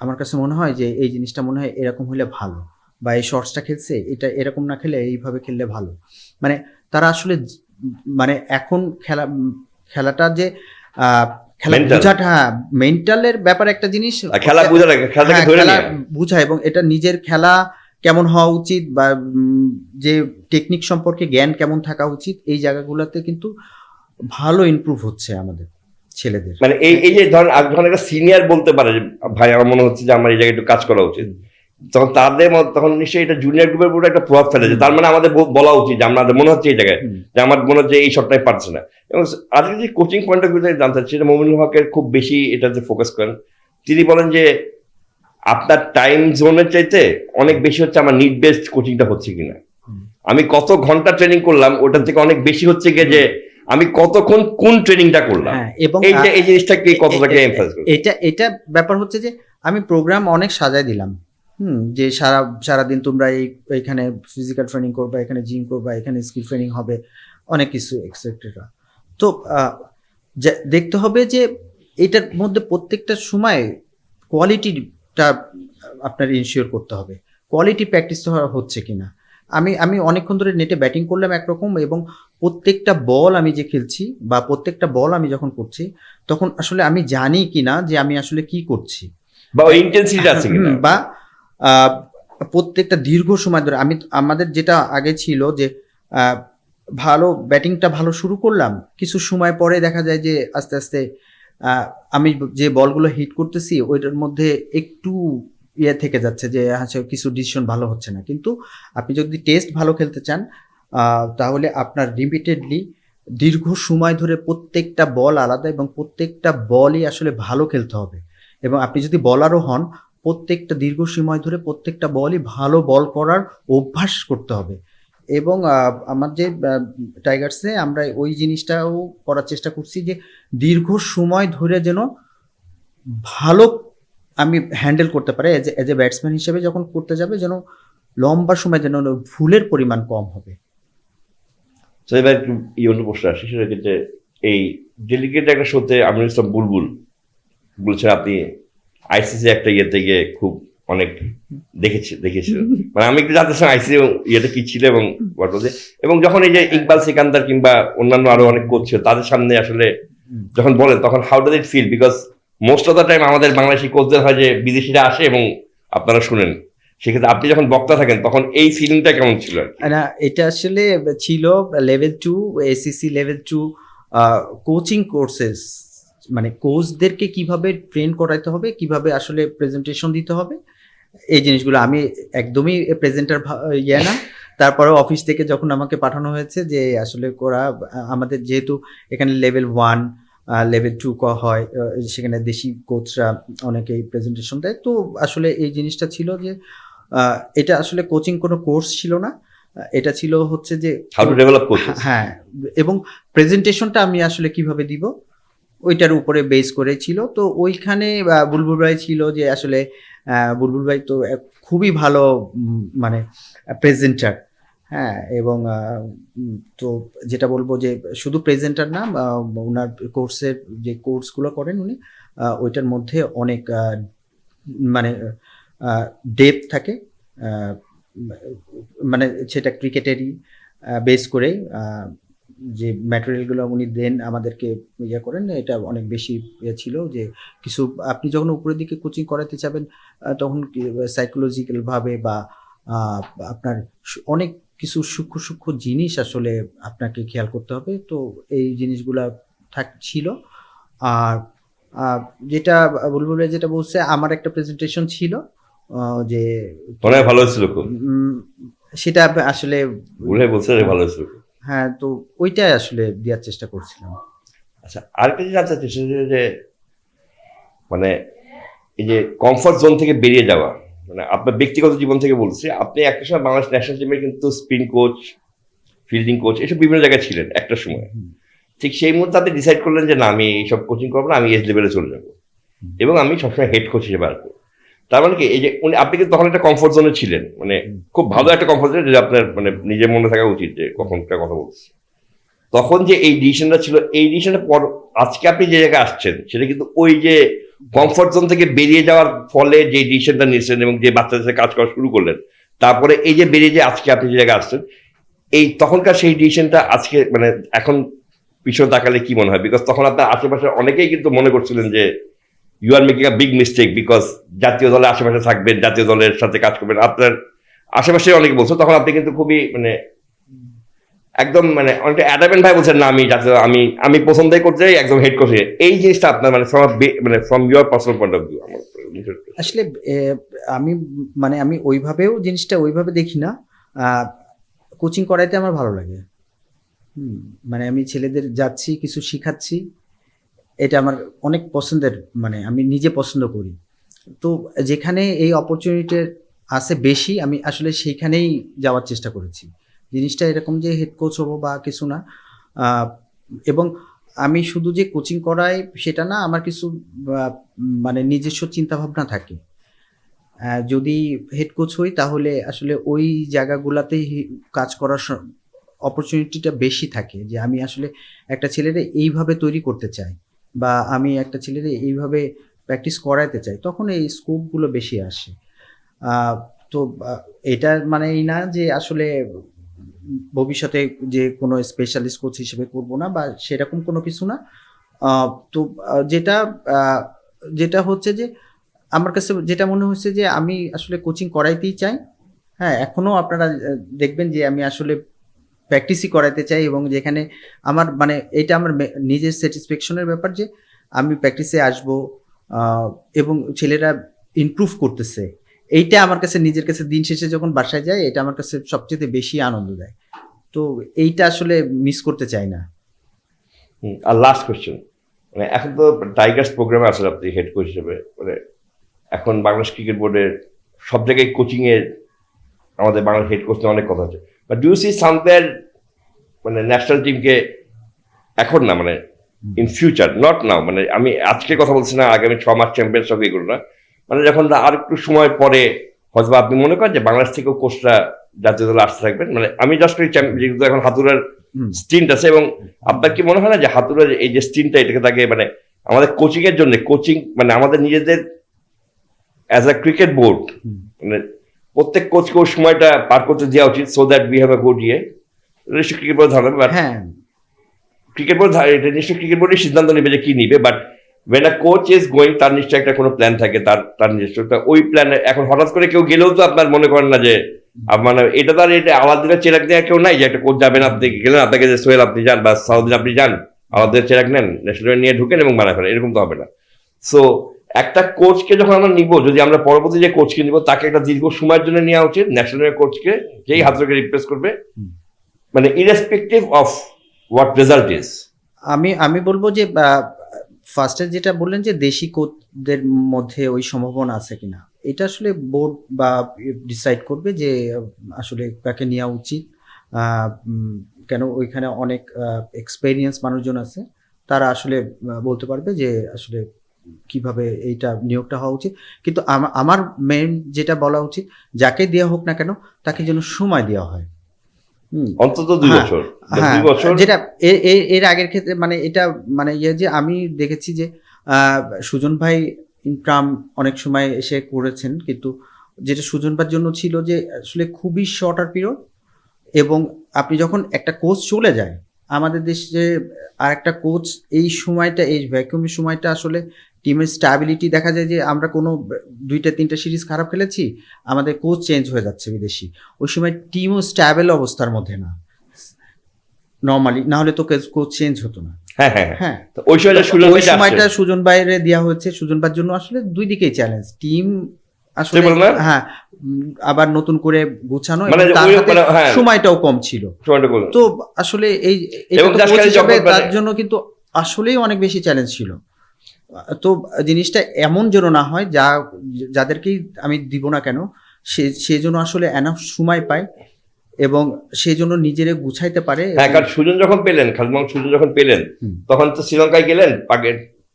Speaker 2: আমার কাছে মনে হয় যে এই জিনিসটা মনে হয় এরকম হলে ভালো, বা এই শর্টসটা খেলছে এটা এরকম না খেলে এইভাবে খেললে ভালো। মানে তারা আসলে মানে এখন খেলাটা যে খেলা বোঝাটা, মেন্টালের ব্যাপার একটা জিনিস,
Speaker 1: খেলা
Speaker 2: বোঝা এবং এটা নিজের খেলা কেমন হওয়া উচিত, বা যে টেকনিক সম্পর্কে জ্ঞান কেমন থাকা উচিত, এই জায়গাগুলোতে কিন্তু ভালো ইমপ্রুভ হচ্ছে আমাদের ছেলেদের।
Speaker 1: মানে এই যে ধরেন একটা সিনিয়র বলতে পারে যে ভাই আমার মনে হচ্ছে যে আমার এই জায়গায় একটু কাজ করা উচিত, তখন তখন নিশ্চয়ই এটা জুনিয়র গ্রুপের উপর একটা প্রভাব ফেলেছে। তার মানে আমাদের বলা উচিত যে আমাদের মনে হচ্ছে এই জায়গায় যে আমার মনে হচ্ছে এই শটটাই পারছে না। এবং আজকে যে কোচিং পয়েন্ট অফ ভিউ থেকে জানতে চাচ্ছি, মমিনুল হকের খুব বেশি এটাতে ফোকাস করেন। তিনি বলেন যে আপনার টাইম জোনের চাইতে অনেক বেশি হচ্ছে আমার নিড বেসড কোচিংটা হচ্ছে কিনা, আমি কত ঘন্টা ট্রেনিং করলাম ওটার থেকে অনেক বেশি হচ্ছে গিয়ে যে আমি কতক্ষণ কোন ট্রেনিংটা করলাম।
Speaker 2: এবং
Speaker 1: এই জিনিসটাকে কতটাকে এমফাসাইজ করব,
Speaker 2: এটা ব্যাপার হচ্ছে যে আমি প্রোগ্রাম অনেক সাজায় দিলাম, যে সারাদিন তোমরা এইখানে ফিজিক্যাল ট্রেনিং করবা, এখানে জিম করবা, এখানে স্কিল ট্রেনিং হবে, অনেক কিছু এক্সেট্রা। তো দেখতে হবে যে এটার মধ্যে প্রত্যেকটা সময় কোয়ালিটিটা আপনার ইনশিওর করতে হবে, কোয়ালিটি প্র্যাকটিস হচ্ছে কিনা। আমি অনেকক্ষণ ধরে নেটে ব্যাটিং করলাম একরকম, এবং প্রত্যেকটা বল আমি যে খেলছি বা প্রত্যেকটা বল আমি যখন করছি, তখন আসলে আমি জানি কিনা যে আমি আসলে কি করছি,
Speaker 1: বা ইন্টেন্সিটি আছে কিনা,
Speaker 2: বা প্রত্যেকটা দীর্ঘ সময় ধরে আমাদের যেটা আগে ছিল যে আহ, ভালো ব্যাটিংটা ভালো শুরু করলাম, কিছু সময় পরে দেখা যায় যে আস্তে আস্তে আমি যে বলগুলো হিট করতেছি ওইটার মধ্যে একটু ইয়ে থেকে যাচ্ছে যে হচ্ছে কিছু ডিসিশন ভালো হচ্ছে না। কিন্তু আপনি যদি টেস্ট ভালো খেলতে চান তাহলে আপনার রিপিটেডলি দীর্ঘ সময় ধরে প্রত্যেকটা বল আলাদা এবং প্রত্যেকটা বলই আসলে ভালো খেলতে হবে। এবং আপনি যদি বলারও হন, প্রত্যেকটা দীর্ঘ সময় ধরে প্রত্যেকটা বলই ভালো বল করার অভ্যাস করতে হবে। এবং আমার যে টাইগার্সে আমরা ওই জিনিসটাও করার চেষ্টা করছি যে দীর্ঘ সময় ধরে যেন ভালো আমি হ্যান্ডেল করতে পারি এজ এ ব্যাটসম্যান হিসেবে, যখন করতে যাবে যেন লম্বা সময় যেন ভুলের পরিমাণ কম হবে।
Speaker 1: তো এবার একটু অন্য প্রশ্ন আসি, সেটা হচ্ছে এই ডেলিগেট একটা শোতে আমিনুল ইসলাম বুলবুল বলছেন আপনি আইসিসি একটা ইয়েতে গিয়ে খুব অনেক দেখেছিলেন, মানে আমি একটু জানতে চাই আইসিসি ইয়েটা কি ছিল এবং এবং যখন এই যে ইকবাল সিকান্দার কিংবা অন্যান্য আরো অনেক কোচ ছিল তাদের সামনে আসলে যখন বলেন তখন how does it feel, because most of the time আমাদের বাংলাদেশি কোচদের হয় যে বিদেশিরা আসে এবং আপনারা শুনেন, সেক্ষেত্রে আপনি যখন বক্তা থাকেন তখন এই ফিলিংটা কেমন ছিল?
Speaker 2: না, এটা আসলে ছিল level 2 ACC level 2 coaching courses, মানে কোচদেরকে কিভাবে ট্রেন করাইতে হবে, কিভাবে আসলে প্রেজেন্টেশন দিতে হবে, এই জিনিসগুলো আমি একদমই প্রেজেন্টার ইয়ে না। তারপরে অফিস থেকে যখন আমাকে পাঠানো হয়েছে যে আসলে ওরা আমাদের যেহেতু এখানে লেভেল 1 লেভেল 2 হয়, সেখানে দেশি কোচরা অনেকেই প্রেজেন্টেশন দেয়, তো আসলে এই জিনিসটা ছিল যে এটা আসলে কোচিং কোনো কোর্স ছিল না, এটা ছিল হচ্ছে যে
Speaker 1: হাউ টু ডেভেলপ কোচেস।
Speaker 2: হ্যাঁ, এবং প্রেজেন্টেশনটা আমি আসলে কিভাবে দিব ওইটার উপরে বেস করে ছিল। তো ওইখানে বুলবুল ভাই ছিল যে আসলে বুলবুল ভাই তো খুবই ভালো মানে প্রেজেন্টার, হ্যাঁ, এবং তো যেটা বলবো যে শুধু প্রেজেন্টার না, ওনার কোর্সের যে কোর্সগুলো করেন উনি ওইটার মধ্যে অনেক মানে ডেপথ থাকে, আহ, মানে সেটা ক্রিকেটেরই বেস করে যে ম্যাটেরিয়ালগুলো উনি দেন আমাদেরকে ইয়ে করেন, এটা অনেক বেশি ইয়ে ছিল যে কিছু আপনি যখন উপরের দিকে কোচিং করাতে যাবেন তখন সাইকোলজিক্যালভাবে বা আপনার অনেক কিছু সূক্ষ্ম সূক্ষ্ম জিনিস আসলে আপনাকে খেয়াল করতে হবে, তো এই জিনিসগুলা ছিল। আর যেটা বুলবুল ভাই যেটা বলছে, আমার একটা প্রেজেন্টেশন ছিল যে
Speaker 1: অনেক ভালো হয়েছিল খুব,
Speaker 2: সেটা আসলে
Speaker 1: বলছে ভালো হয়েছিল।
Speaker 2: হ্যাঁ, তো ওইটাই আসলে দেওয়ার চেষ্টা করছিলাম।
Speaker 1: আচ্ছা, আরেকটা জিনিস জানতে চাচ্ছি যে মানে এই যে কমফর্ট জোন থেকে বেরিয়ে যাওয়া, মানে আপনার ব্যক্তিগত জীবন থেকে বলছি, আপনি একটা সময় বাংলাদেশ ন্যাশনাল টিমের কিন্তু স্পিন কোচ, ফিল্ডিং কোচ এসব বিভিন্ন জায়গায় ছিলেন একটা সময়, ঠিক সেই মুহূর্তে আপনি ডিসাইড করলেন যে না আমি এইসব কোচিং করবো না, আমি এজ লেভেলে চলে যাবো এবং আমি সবসময় হেড কোচ হিসেবে আসবো। তার মানে কি এই যে আপনি কিন্তু তখন একটা কমফর্ট জোনে ছিলেন, মানে খুব ভালো একটা কমফর্ট জোনে, যে আপনার মানে নিজের মনে থাকা উচিত যে কখনকার কথা বলছি, তখন যে এই ডিসিশনটা ছিল, এই ডিসিশনের পর আজকে আপনি যে জায়গায় আসছেন সেটা কিন্তু ওই যে কমফর্ট জোন থেকে বেরিয়ে যাওয়ার ফলে যে ডিসিশনটা নিয়েছেন এবং যে বাচ্চাদের সাথে কাজ করা শুরু করলেন, তারপরে এই যে বেরিয়ে যে আজকে আপনি যে জায়গায় আসছেন, এই তখনকার সেই ডিসিশনটা আজকে মানে এখন পিছনে তাকালে কি মনে হয়? বিকজ তখন আপনার আশেপাশে অনেকেই কিন্তু মনে করছিলেন যে you are making a big mistake, because জাতীয় দলের আশেপাশে থাকবেন, জাতীয় দলের সাথে কাজ করবেন, আপনার আশেপাশে অনেকে বলছো, তখন আপনি কিন্তু খুবই মানে একদম মানে অনেকটা অ্যাডামেন্ট ভাই বলছেন না আমি জাতীয় আমি পছন্দই করতে চাই একদম হেড কোচে, এই জিনিসটা আপনার মানে from your personal point of view আমার
Speaker 2: আসলে আমি মানে আমি ওইভাবেও জিনিসটা ওইভাবে দেখি না, কোচিং করাইতে আমার ভালো লাগে। মানে আমি ছেলেদের যাচ্ছি, কিছু শিখাচ্ছি, এটা আমার অনেক পছন্দের, মানে আমি নিজে পছন্দ করি। তো যেখানে এই অপরচুনিটি আছে বেশি, আমি আসলে সেইখানেই যাওয়ার চেষ্টা করেছি। জিনিসটা এরকম যে হেড কোচ হবো বা কিছু না, এবং আমি শুধু যে কোচিং করাই সেটা না, আমার কিছু মানে নিজস্ব চিন্তাভাবনা থাকে। যদি হেড কোচ হই তাহলে আসলে ওই জায়গাগুলোতেই কাজ করার অপরচুনিটিটা বেশি থাকে, যে আমি আসলে একটা ছেলেরে এইভাবে তৈরি করতে চাই বা আমি একটা ছেলেরে এইভাবে প্র্যাকটিস করাইতে চাই, তখন এই স্কোপগুলো বেশি আসে। তো এটা মানে এই না যে আসলে ভবিষ্যতে যে কোনো স্পেশালিস্ট কোচ হিসেবে করব না বা সেরকম কোনো কিছু না। তো যেটা যেটা হচ্ছে যে আমার কাছে যেটা মনে হচ্ছে যে আমি আসলে কোচিং করাইতেই চাই। হ্যাঁ, এখনো আপনারা দেখবেন যে আমি আসলে প্র্যাকটিসই করাইতে চাই, এবং যেখানে আমার মানে এটা আমার নিজের স্যাটিসফ্যাকশনের ব্যাপার যে আমি প্র্যাকটিসে আসবো এবং ছেলেরা ইমপ্রুভ করতেছে। এইটা আমার কাছে নিজের কাছে দিন শেষে যখন বাসায় যায়, এটা আমার কাছে সবচেয়ে বেশি আনন্দ দেয়। তো এইটা আসলে মিস করতে চাই না।
Speaker 1: আর লাস্ট কোয়েশ্চেন, মানে এখন তো টাইগার্স প্রোগ্রামে আছেন আপনি হেড কোচ হিসেবে, মানে এখন বাংলাদেশ ক্রিকেট বোর্ডের সব জায়গায় কোচিং এর আমাদের বাংলাদেশ হেড কোচ নিয়ে অনেক কথা হচ্ছে, but do you see somewhere মানে ন্যাশনাল টিমকে এখন না, মানে ইন ফিউচার, নট নাও, মানে আমি আজকে কথা বলছি না, আগামী 6 মাস চ্যাম্পিয়ন্স হবে এগুলো না, মানে যখন আর একটু সময় পরে হয়তো আপনি মনে করেন যে বাংলাদেশ থেকেও কোচরা জাতীয় দলে আসতে থাকবেন, মানে আমি জাস্ট যেহেতু এখন হাতুড়ার স্টিন্ট আছে, এবং আপনার কি মনে হয় না যে হাতুড়ার এই যে স্টিনটা এটাকে তাকে মানে আমাদের কোচিং এর জন্য কোচিং মানে আমাদের নিজেদের অ্যাজ আ ক্রিকেট বোর্ড মানে প্রত্যেক কোচকে ওই সময়টা পার করতে দেওয়া উচিত, so that we have a good ইয়ে। নিশ্চয় ক্রিকেট বোর্ড ধরবে, বাট
Speaker 2: হ্যাঁ,
Speaker 1: ক্রিকেট বোর্ড এটা নিশ্চয় ক্রিকেট বোর্ডের সিদ্ধান্ত নেবে যে কি নিবে, but when a coach is going তার নিশ্চয় একটা কোনো প্ল্যান থাকে, তার নিজস্ব ওই প্ল্যান। এখন হঠাৎ করে কেউ গেলেও তো আপনার মনে করেন না যে মানে এটা তো আর এটা আলাদা চেরাক দেওয়া কেউ নাই যে একটা কোচ যাবেন, আপনি গেলেন আপনাকে যে সোহেল আপনি যান বা সাউদিন আপনি যান, আলাদা চেরাক নেন ন্যাশনাল নিয়ে ঢুকেন এবং মানা করেন, এরকম তো হবে না। সো একটা কোচকে যখন আমরা নিব, যদি আমরা পরবর্তী যে কোচকে নিব তাকে একটা দীর্ঘ সময়ের জন্য নেওয়া উচিত, ন্যাশনাল কোচকে যেই হাতুড়াকে রিপ্লেস করবে, মানে irrespective of what result is.
Speaker 2: আমি বলবো যে ফার্স্টে যেটা বললেন যে দেশি কোচদের মধ্যে ওই সম্ভাবনা আছে কিনা, এটা আসলে বোর্ড বা ডিসাইড করবে যে আসলে কাকে নেওয়া উচিত। কেন ওইখানে অনেক এক্সপেরিয়েন্স মানুষজন আছে, তারা আসলে বলতে পারবে যে আসলে কিভাবে এইটা নিয়োগটা হওয়া উচিত। কিন্তু আমার মেন যেটা বলা উচিত, যাকে দেওয়া হোক না কেন তাকে যেন সময় দেওয়া হয়।
Speaker 1: অন্তত 2 বছর,
Speaker 2: হ্যাঁ,
Speaker 1: 2 বছর।
Speaker 2: যেটা এর আগের ক্ষেত্রে মানে এটা মানে যে আমি দেখেছি যে সুজন ভাই ইনকাম অনেক সময় এসে করেছেন, কিন্তু যেটা সুজন ভাইয়ের জন্য ছিল যে আসলে খুবই শর্টার পিরিয়ড, এবং আপনি যখন একটা কোচ চলে যায় আমাদের দেশে, আর একটা কোচ এই সময়টা, এই ভ্যাকুয়ামের সময়টা আসলে টিমের স্ট্যাবিলিটি দেখা যায় যে আমরা কোনো 2-3টা সিরিজ খারাপ খেলেছি, আমাদের কোচ চেঞ্জ হয়ে যাচ্ছে বিদেশি, ওই সময় টিমও স্ট্যাবেল অবস্থার মধ্যে না নর্মালি, না হলে তো কোচ চেঞ্জ হতো না।
Speaker 1: হ্যাঁ হ্যাঁ
Speaker 2: হ্যাঁ,
Speaker 1: ওই
Speaker 2: সময়টা সুজন ভাইরে দেওয়া হয়েছে, সুজন ভাইয়ের জন্য আসলে দুই দিকেই চ্যালেঞ্জ, টিম আসলে হ্যাঁ আবার নতুন করে গোছানো,
Speaker 1: মানে
Speaker 2: সময়টাও কম ছিল, তো আসলে এই তার জন্য কিন্তু আসলেই অনেক বেশি চ্যালেঞ্জ ছিল। তো জিনিসটা এমন যেন না হয় যাদেরকেই আমি দিব না কেন সে যেন আসলে এনাফ সময় পায় এবং সেই জন্য নিজেরে গুছাইতে পারে।
Speaker 1: হ্যাঁ, কারণ সুজন যখন পেলেন, খাজমা সুজন যখন পেলেন তখন তো শ্রীলঙ্কায় গেলেন,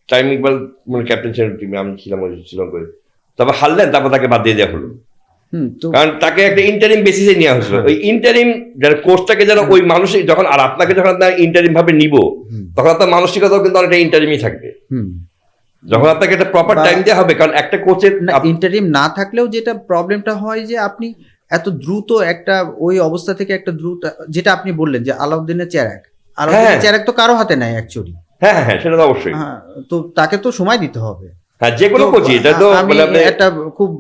Speaker 1: টাইম ইকবাল মানে ক্যাপ্টেন ছিলেন টিমে, আমি ছিলাম ওই শ্রীলঙ্কায়, তারপর হারলেন, তারপর তাকে বাদ দিয়ে দেওয়া হলো, কারণ তাকে একটা ইন্টারিম বেসিসে নেওয়া হয়েছিল। ওই ইন্টারিম যারা কোচটাকে যারা ওই মানসিক যখন, আর আপনাকে যখন আপনার ইন্টারিম ভাবে নিব তখন আপনার মানসিকতাও কিন্তু অনেকটা ইন্টারিমই থাকবে, যখন আপনাকে একটা প্রপার টাইম দেওয়া হবে। কারণ একটা কোচের
Speaker 2: ইন্টারিম না থাকলেও যেটা প্রবলেমটা হয় যে আপনি এত দ্রুত একটা ওই অবস্থা থেকে একটা দ্রুত, যেটা আপনি বললেন যে আলাউদ্দিনের চেরাক তো কারো হাতে নাই অ্যাকচুয়ালি।
Speaker 1: হ্যাঁ হ্যাঁ, সেটা তো অবশ্যই।
Speaker 2: তো তাকে তো সময় দিতে হবে।
Speaker 1: হ্যাঁ, যে কোনো কোচই, এটা তো
Speaker 2: আমি একটা খুব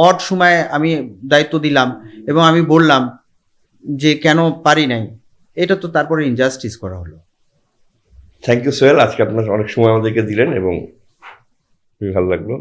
Speaker 2: অড সময় আমি দায়িত্ব দিলাম এবং আমি বললাম যে কেন পারি নাই, এটা তো তারপরে ইনজাস্টিস করা হলো।
Speaker 1: থ্যাংক ইউ সোহেল, আজকে আপনার অনেক সময় আমাদেরকে দিলেন এবং খুবই ভালো লাগলো।